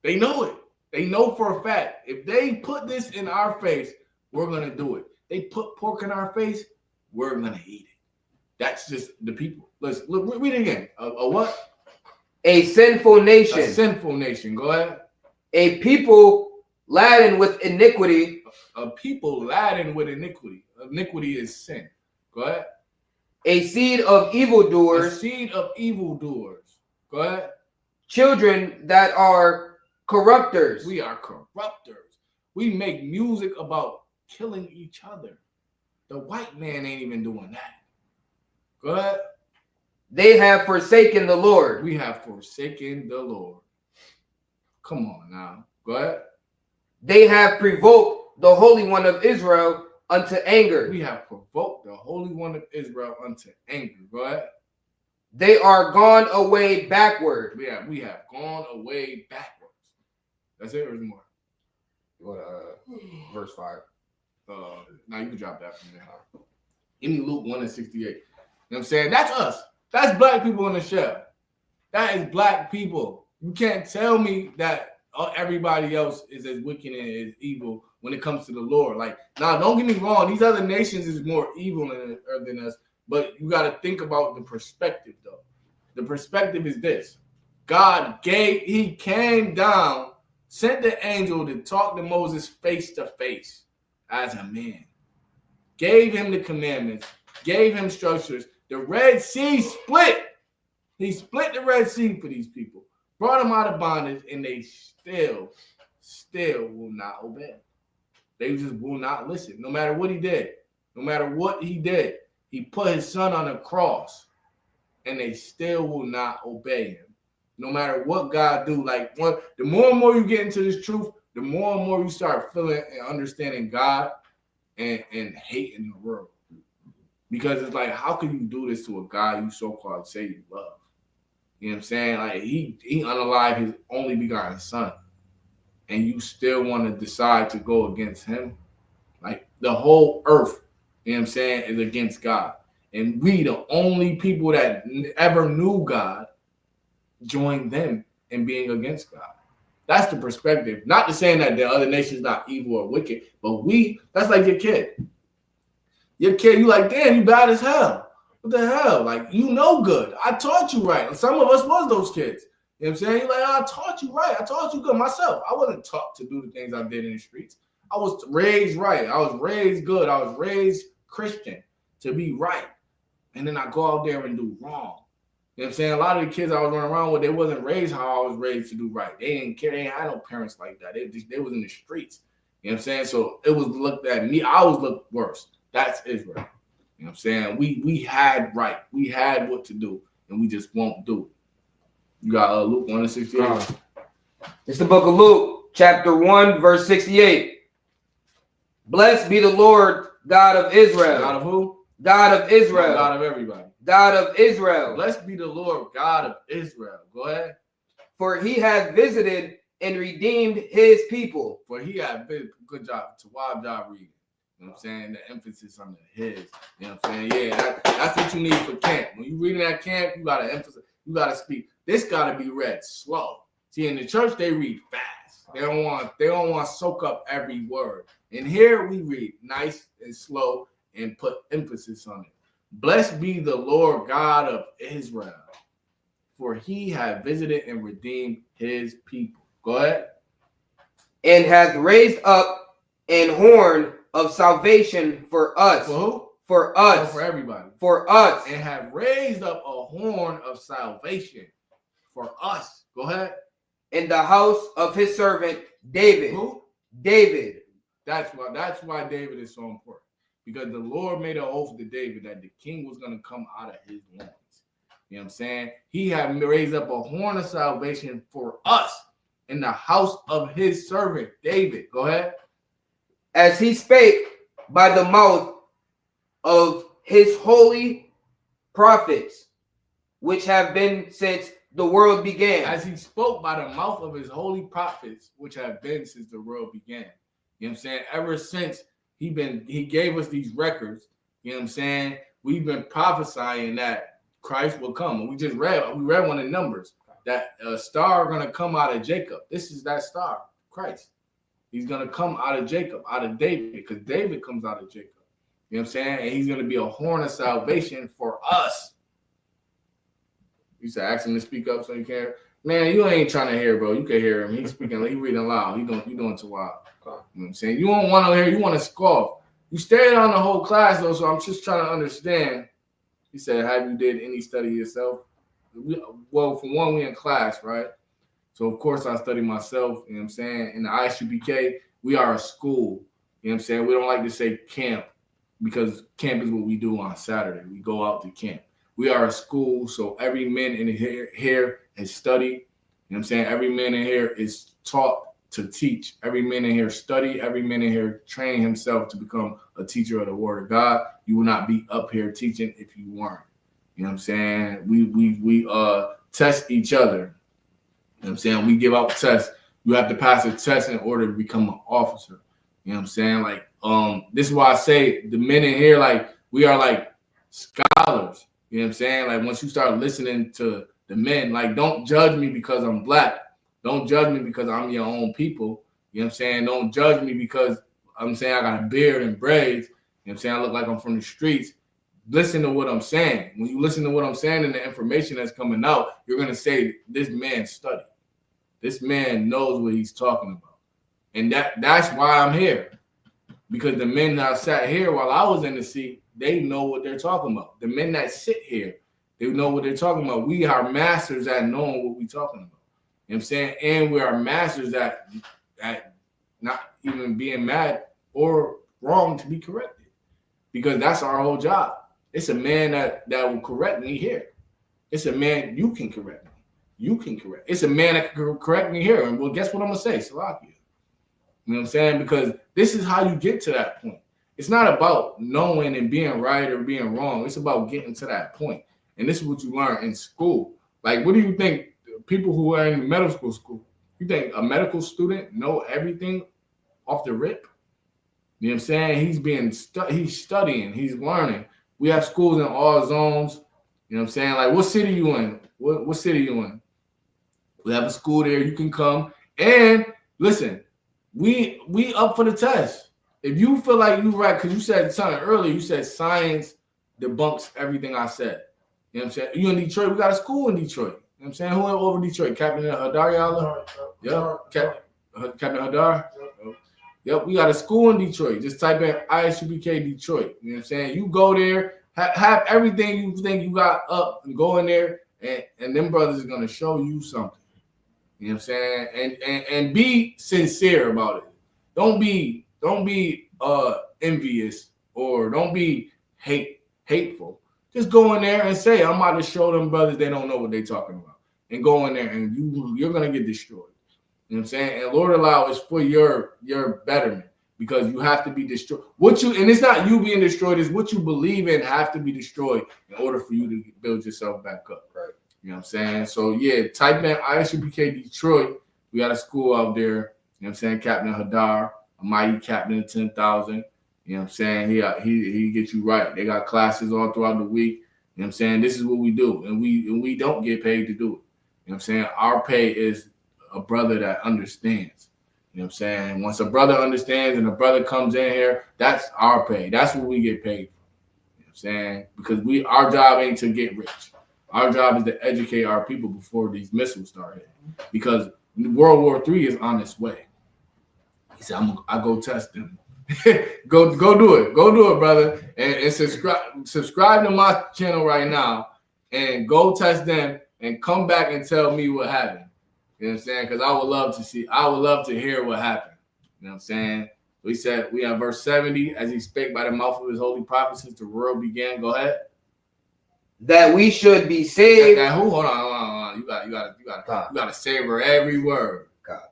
They know it. They know for a fact. If they put this in our face, we're going to do it. They put pork in our face, we're going to eat it. That's just the people. Let's look. Read it again. A what? A sinful nation. A sinful nation. Go ahead. A people laden with iniquity. A people laden with iniquity. Iniquity is sin. Go ahead. A seed of evildoers. A seed of evildoers. Go ahead. Children that are corrupters. We are corrupters. We make music about killing each other. The white man ain't even doing that. Go ahead. They have forsaken the Lord. We have forsaken the Lord. Come on now. Go ahead. They have provoked the Holy One of Israel unto anger. We have provoked the Holy One of Israel unto anger. Go ahead. They are gone away backward. We have gone away backwards. That's it, or is there more? Verse 5. Now you can drop that from there. Give me Luke 1 and 68. You know what I'm saying? That's us. That's black people in the show. That is black people. You can't tell me that everybody else is as wicked and as evil when it comes to the Lord. Like, now, don't get me wrong. These other nations is more evil than us, but you got to think about the perspective, though. The perspective is this. He came down, sent the angel to talk to Moses face to face as a man. Gave him the commandments, gave him structures. The Red Sea split. He split the Red Sea for these people, brought them out of bondage, and they still will not obey. They just will not listen. No matter what he did, he put his son on a cross, and they still will not obey him. No matter what God do, like the more and more you get into this truth, the more and more you start feeling and understanding God and hating the world. Because it's like, how can you do this to a guy you so-called say you love? You know what I'm saying? Like, he unalived his only begotten son. and you still want to decide to go against him. Like the whole earth, you know what I'm saying, is against God. And we, the only people that ever knew God, joined them in being against God. That's the perspective. Not to saying that the other nations not evil or wicked, but that's like your kid. Your kid, you like, damn, you bad as hell. What the hell? Like, you know good. I taught you right. Some of us was those kids. You know what I'm saying? You're like, I taught you right. I taught you good myself. I wasn't taught to do the things I did in the streets. I was raised right. I was raised good. I was raised Christian to be right. And then I go out there and do wrong. You know what I'm saying? A lot of the kids I was running around with, they wasn't raised how I was raised to do right. They didn't care. They ain't had no parents like that. They was in the streets. You know what I'm saying? So it was looked at me. I was looked worse. That's Israel. You know what I'm saying? We had right. We had what to do, and we just won't do it. You got Luke 1:68. It's the book of Luke, chapter 1, verse 68. Blessed be the Lord God of Israel. God of who? God of Israel. God of everybody. God of Israel. Blessed be the Lord God of Israel. Go ahead. For he has visited and redeemed his people. For he had been good job. To wild job reading. You know what I'm saying? The emphasis on the his. You know what I'm saying? Yeah, that's what you need for camp. When you reading that camp, you gotta emphasize, you gotta speak. This gotta be read slow. See, in the church, they read fast. They don't want to soak up every word. And here we read nice and slow and put emphasis on it. Blessed be the Lord God of Israel, for he hath visited and redeemed his people. Go ahead. And hath raised up an horn of salvation for us. For who? For us. Oh, for everybody. For us. And have raised up a horn of salvation for us. Go ahead. In the house of his servant David. Who? David. That's why David is so important. Because the Lord made an oath to David that the king was going to come out of his loins. You know what I'm saying? He had raised up a horn of salvation for us in the house of his servant David. Go ahead. As he spake by the mouth of his holy prophets, which have been since the world began. As he spoke by the mouth of his holy prophets, which have been since the world began. You know what I'm saying? Ever since he gave us these records, you know what I'm saying? We've been prophesying that Christ will come. We read one of the Numbers, that a star gonna come out of Jacob. This is that star, Christ. He's gonna come out of Jacob, out of David, because David comes out of Jacob. You know what I'm saying? And he's gonna be a horn of salvation for us. You said ask him to speak up so you can. Man, you ain't trying to hear, bro. You can hear him. He's speaking. He's reading loud. He doing too loud. You know what I'm saying? You don't want to hear. You want to scoff. You stayed on the whole class though, so I'm just trying to understand. He said, "Have you did any study yourself?" Well, for one, we in class, right? So of course I study myself. You know what I'm saying? In the ISUBK, we are a school. You know what I'm saying? We don't like to say camp because camp is what we do on Saturday. We go out to camp. We are a school, so every man in here has studied. You know what I'm saying? Every man in here is taught to teach. Every man in here study. Every man in here train himself to become a teacher of the word of God. You will not be up here teaching if you weren't. You know what I'm saying? We test each other. You know what I'm saying? We give out tests. You have to pass a test in order to become an officer. You know what I'm saying? Like, this is why I say the men in here, like, we are like scholars. You know what I'm saying? Like, once you start listening to the men, like, don't judge me because I'm black. Don't judge me because I'm your own people. You know what I'm saying? Don't judge me because I'm saying I got a beard and braids. You know what I'm saying? I look like I'm from the streets. Listen to what I'm saying. When you listen to what I'm saying and the information that's coming out, you're going to say, this man studied. This man knows what he's talking about. And that's why I'm here. Because the men that sat here while I was in the seat, they know what they're talking about. The men that sit here, they know what they're talking about. We are masters at knowing what we're talking about. You know what I'm saying? And we are masters at not even being mad or wrong to be corrected. Because that's our whole job. It's a man that will correct me here. It's a man you can correct me. You can correct. It's a man that can correct me here. And well, guess what I'm going to say? Salakia. You know what I'm saying? Because this is how you get to that point. It's not about knowing and being right or being wrong. It's about getting to that point. And this is what you learn in school. Like, what do you think people who are in medical school, You think a medical student know everything off the rip? You know what I'm saying? He's studying, he's learning. We have schools in all zones. You know what I'm saying? Like, what city you in? What city you in? We have a school there. You can come and listen. We up for the test. If you feel like you right, because you said something earlier, you said science debunks everything I said. You know what I'm saying? You in Detroit, we got a school in Detroit. You know what I'm saying? Who went over Detroit? Captain Hadar, y'all? Yep. Captain Hadar? Yep, we got a school in Detroit. Just type in ISUBK Detroit. You know what I'm saying? You go there, have everything you think you got up and go in there, and them brothers are going to show you something. You know what I'm saying? And be sincere about it. Don't be envious or don't be hateful. Just go in there and say, I'm about to show them brothers they don't know what they're talking about. And go in there and you're going to get destroyed. You know what I'm saying? And Lord allow is for your betterment because you have to be destroyed. And it's not you being destroyed, it's what you believe in have to be destroyed in order for you to build yourself back up. Right. You know what I'm saying? So yeah, type in ISUBK Detroit. We got a school out there. You know what I'm saying? Captain Hadar, a mighty captain of 10,000. You know what I'm saying? He gets you right. They got classes all throughout the week. You know what I'm saying? This is what we do. And we don't get paid to do it. You know what I'm saying? Our pay is a brother that understands. You know what I'm saying? Once a brother understands and a brother comes in here, that's our pay. That's what we get paid for. You know what I'm saying? Because our job ain't to get rich. Our job is to educate our people before these missiles start hitting. Because World War III is on its way. He said, I go test them. go do it. Go do it, brother. And subscribe to my channel right now and go test them and come back and tell me what happened. You know what I'm saying? Because I would love to hear what happened. You know what I'm saying? We said we have verse 70, as he spake by the mouth of his holy prophets since the world began. Go ahead. That we should be saved. That who? Hold on. You gotta savor every word. God.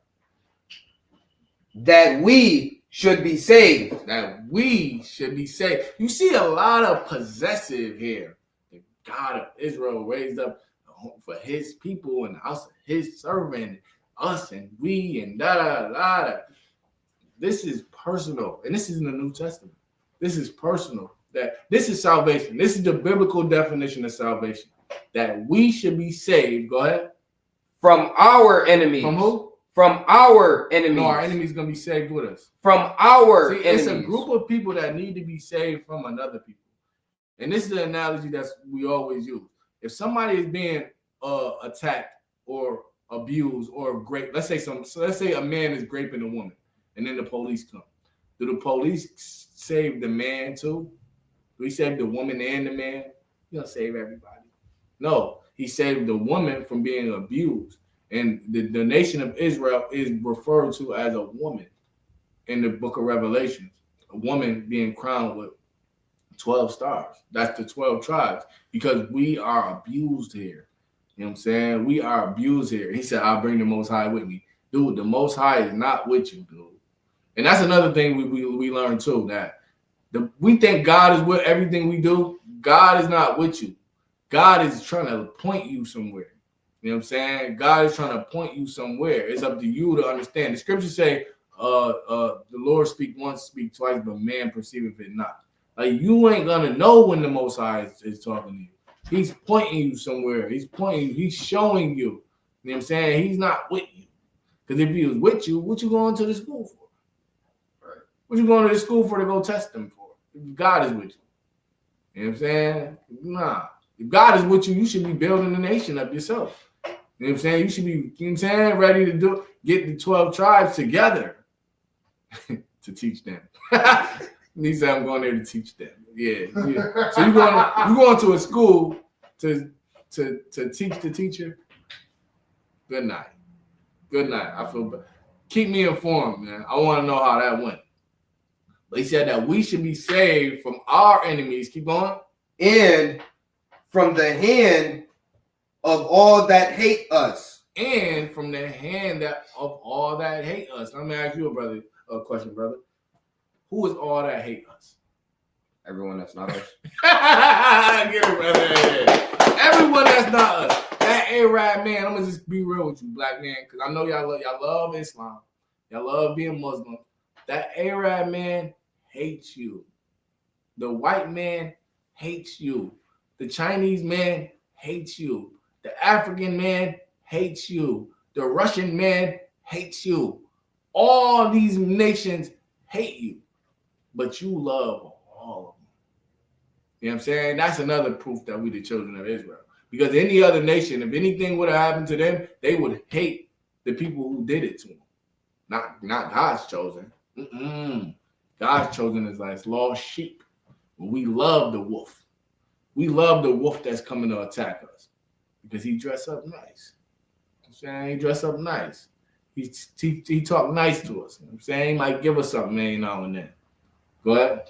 That we should be saved. That we should be saved. You see a lot of possessive here. The God of Israel raised up for his people and us, his servant, us and we and da. This is personal. And this is in the New Testament. This is personal. That this is salvation. This is the biblical definition of salvation. That we should be saved. Go ahead. From our enemies. From who? From our enemies. No, our enemies gonna be saved with us. From our enemies. It's a group of people that need to be saved from another people. And this is the analogy that we always use. If somebody is being attacked or abused or let's say a man is raping a woman, and then the police come. Do the police save the man too? Do he save the woman and the man? He don't save everybody. No, he saved the woman from being abused. And the nation of Israel is referred to as a woman in the book of Revelations. A woman being crowned with 12 stars. That's the 12 tribes because we are abused here. You know what I'm saying? We are abused here. He said, I'll bring the Most High with me. Dude, the Most High is not with you, dude. And that's another thing we learned too, that we think God is with everything we do. God is not with you. God is trying to point you somewhere. You know what I'm saying? God is trying to point you somewhere. It's up to you to understand. The scriptures say, the Lord speak once, speak twice, but man perceiveth it not. Like you ain't gonna know when the Most High is talking to you. He's pointing you somewhere. He's showing you. You know what I'm saying? He's not with you. Because if he was with you, what you going to the school for? Right. What you going to the school for to go test them for? If God is with you. You know what I'm saying? Nah. If God is with you, you should be building the nation up yourself. You know what I'm saying? You should be, you know what I'm saying, ready to get the 12 tribes together to teach them. He said, I'm going there to teach them. Yeah. So you going to a school to teach the teacher? Good night. I feel bad. Keep me informed, man. I want to know how that went. But he said that we should be saved from our enemies. Keep going. And from the hand of all that hate us. And from the hand of all that hate us. Let me ask you a question, brother. Who is all that hate us? Everyone that's not us. Get it, brother. Everyone that's not us. That Arab man, I'm gonna just be real with you, black man, because I know y'all love Islam. Y'all love being Muslim. That Arab man hates you. The white man hates you. The Chinese man hates you. The African man hates you. The Russian man hates you. All these nations hate you, but you love all of them. You know what I'm saying? That's another proof that we the children of Israel. Because any other nation, if anything would have happened to them, they would hate the people who did it to them. Not God's chosen. God's chosen is like lost sheep. We love the wolf. We love the wolf that's coming to attack us because he dressed up nice. You know what I'm saying? He dressed up nice. He talk nice to us. You know what I'm saying? He might give us something every now and then. Go ahead.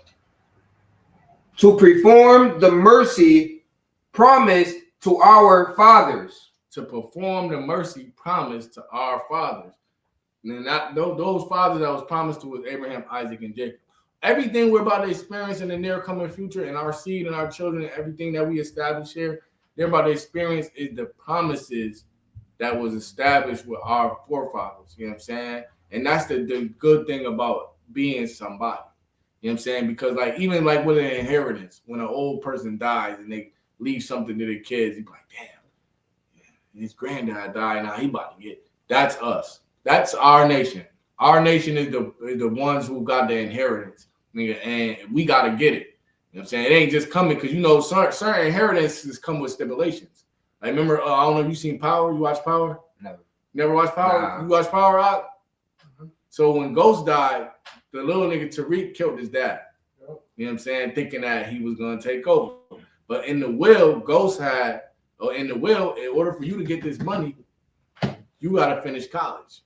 To perform the mercy promised to our fathers. To perform the mercy promised to our fathers. And then those fathers that was promised to was Abraham, Isaac, and Jacob. Everything we're about to experience in the near coming future, and our seed and our children, and everything that we establish here, they're about to experience is the promises that was established with our forefathers. You know what I'm saying? And that's the good thing about being somebody. You know what I'm saying? Because like even like with an inheritance, when an old person dies and they leave something to their kids, you be like, damn, his granddad died, now he about to get. That's us. That's our nation. Our nation is the ones who got the inheritance, and we got to get it. You know what I'm saying? It ain't just coming because, you know, certain inheritances come with stipulations. I remember, I don't know if you seen Power. You watch Power? Never. Never watched Power? Nah. You watch Power out? So when Ghost died, the little nigga Tariq killed his dad. You know what I'm saying? Thinking that he was going to take over. But in the will, Ghost had, or in the will, in order for you to get this money, you got to finish college.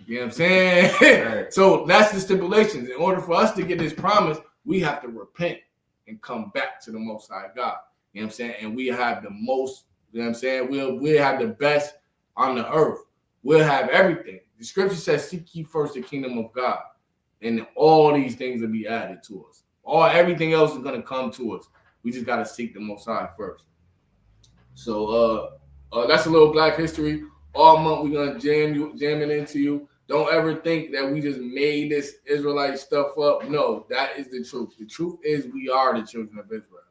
You know what I'm saying? Right. So that's the stipulations. In order for us to get this promise, we have to repent and come back to the Most High God. You know what I'm saying? And we have the most, you know what I'm saying? We'll have the best on the earth. We'll have everything. The scripture says, seek ye first the kingdom of God, and all these things will be added to us. Everything else is going to come to us. We just got to seek the Most High first. So that's a little Black history. All month we're going to jam it into you. Don't ever think that we just made this Israelite stuff up. No, that is the truth. The truth is we are the children of Israel.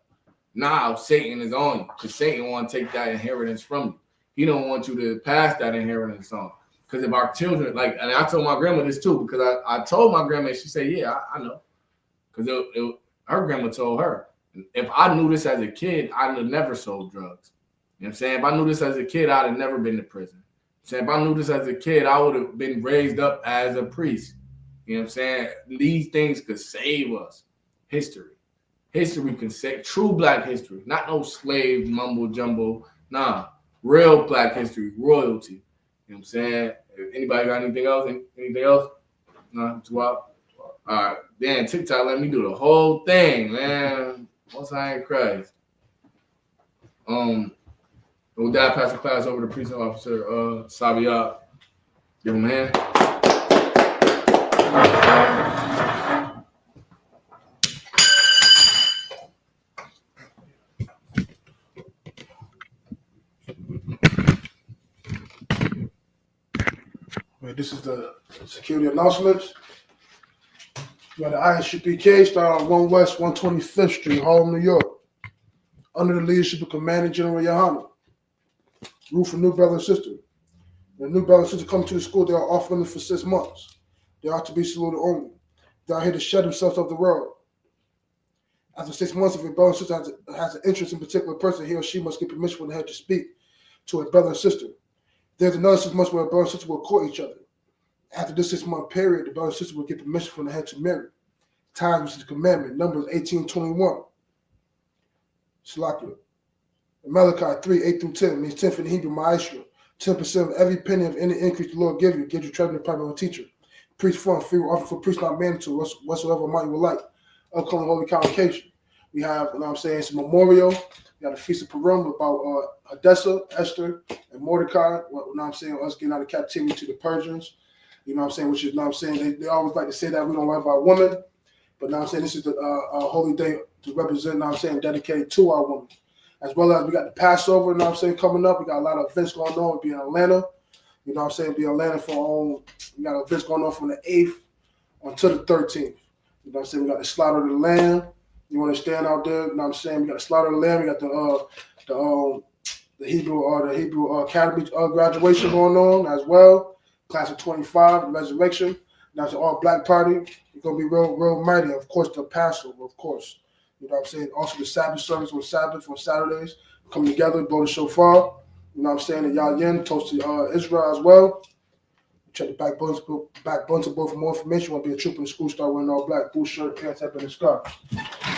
Now Satan is on you because Satan want to take that inheritance from you. He don't want you to pass that inheritance on. Because if our children, like, and I told my grandma this too, because I told my grandma, and she said, yeah, I know. Because her grandma told her, if I knew this as a kid, I'd have never sold drugs. You know what I'm saying? If I knew this as a kid, I'd have never been to prison. So if I knew this as a kid, I would have been raised up as a priest. You know what I'm saying? These things could save us. History. History can save, true Black history. Not no slave mumbo jumbo. Nah, real Black history, royalty. You know what I'm saying? If anybody got anything else? Anything else? No, too out. All right. Damn, TikTok let me do the whole thing, man. Most High in Christ. With that, pass the class over to Precinct Officer Sabiat. Give him a hand. Right, this is the security announcements. You got the ISUPK starting on 1 West 125th Street, Harlem, New York. Under the leadership of Commander General Yohana. Rule for new brother and sister. When new brother and sister come to the school, they are off limits for 6 months. They are to be saluted only. They are here to shed themselves of the world. After 6 months, if a brother and sister has an interest in a particular person, he or she must get permission from the head to speak to a brother and sister. There's another 6 months where a brother and sister will court each other. After this 6 month period, the brother and sister will get permission from the head to marry. Times, which is the commandment, Numbers 18:21. Shalakia. Malachi 3:8-10 means 10 for the Hebrew Ma'ashra. 10% of every penny of any increase the Lord gives you treasure in the private of a teacher. Priest fund, free will offer for priest not mandatory, whatsoever amount you would like. Upcoming holy convocation. We have, you know what I'm saying, it's a memorial. We got a feast of Purim about Hadassah, Esther, and Mordecai. You know what I'm saying, us getting out of captivity to the Persians. You know what I'm saying, which is, you know what I'm saying, they always like to say that we don't love our women. But you know what I'm saying, this is a holy day to represent, you know what I'm saying, dedicated to our women. as well as we got the Passover, you know what I'm saying, coming up. We got a lot of events going on. We'll be in Atlanta, you know what I'm saying, be in Atlanta we got events going on from the 8th until the 13th. You know what I'm saying? We got the slaughter of the lamb. You understand out there? You know what I'm saying? We got the slaughter of the lamb. We got the Hebrew Academy graduation going on as well. Class of 25, the resurrection. That's an all-black party. It's gonna be real mighty. Of course, the Passover, of course. You know what I'm saying? Also the Sabbath service on Saturdays. Come together, blow the shofar. You know what I'm saying? And y'all yin, toast to Israel as well. Check the back buttons above for more information. You want to be a trooper in the school, start wearing all black, blue shirt, pants, hat, and a scarf.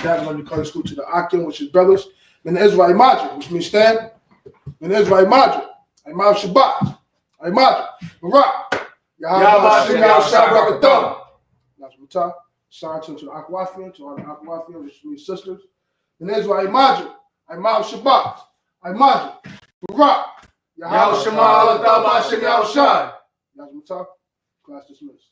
That when you come to school to the Akim, which is brothers. Then the Israelite Madra, which means stand. Then the Israelite Madra. Imam Shabbat. Imam Barak. Yahweh Shem Yahushua Barakathon. That's what I'm talking. To the Aquafian, to all the Aquafian, which means sisters. Then the Israelite Madra. Imam Shabbat. Imam Barak. Yahweh Shem Yahushua. That's what I'm talking. Class dismissed.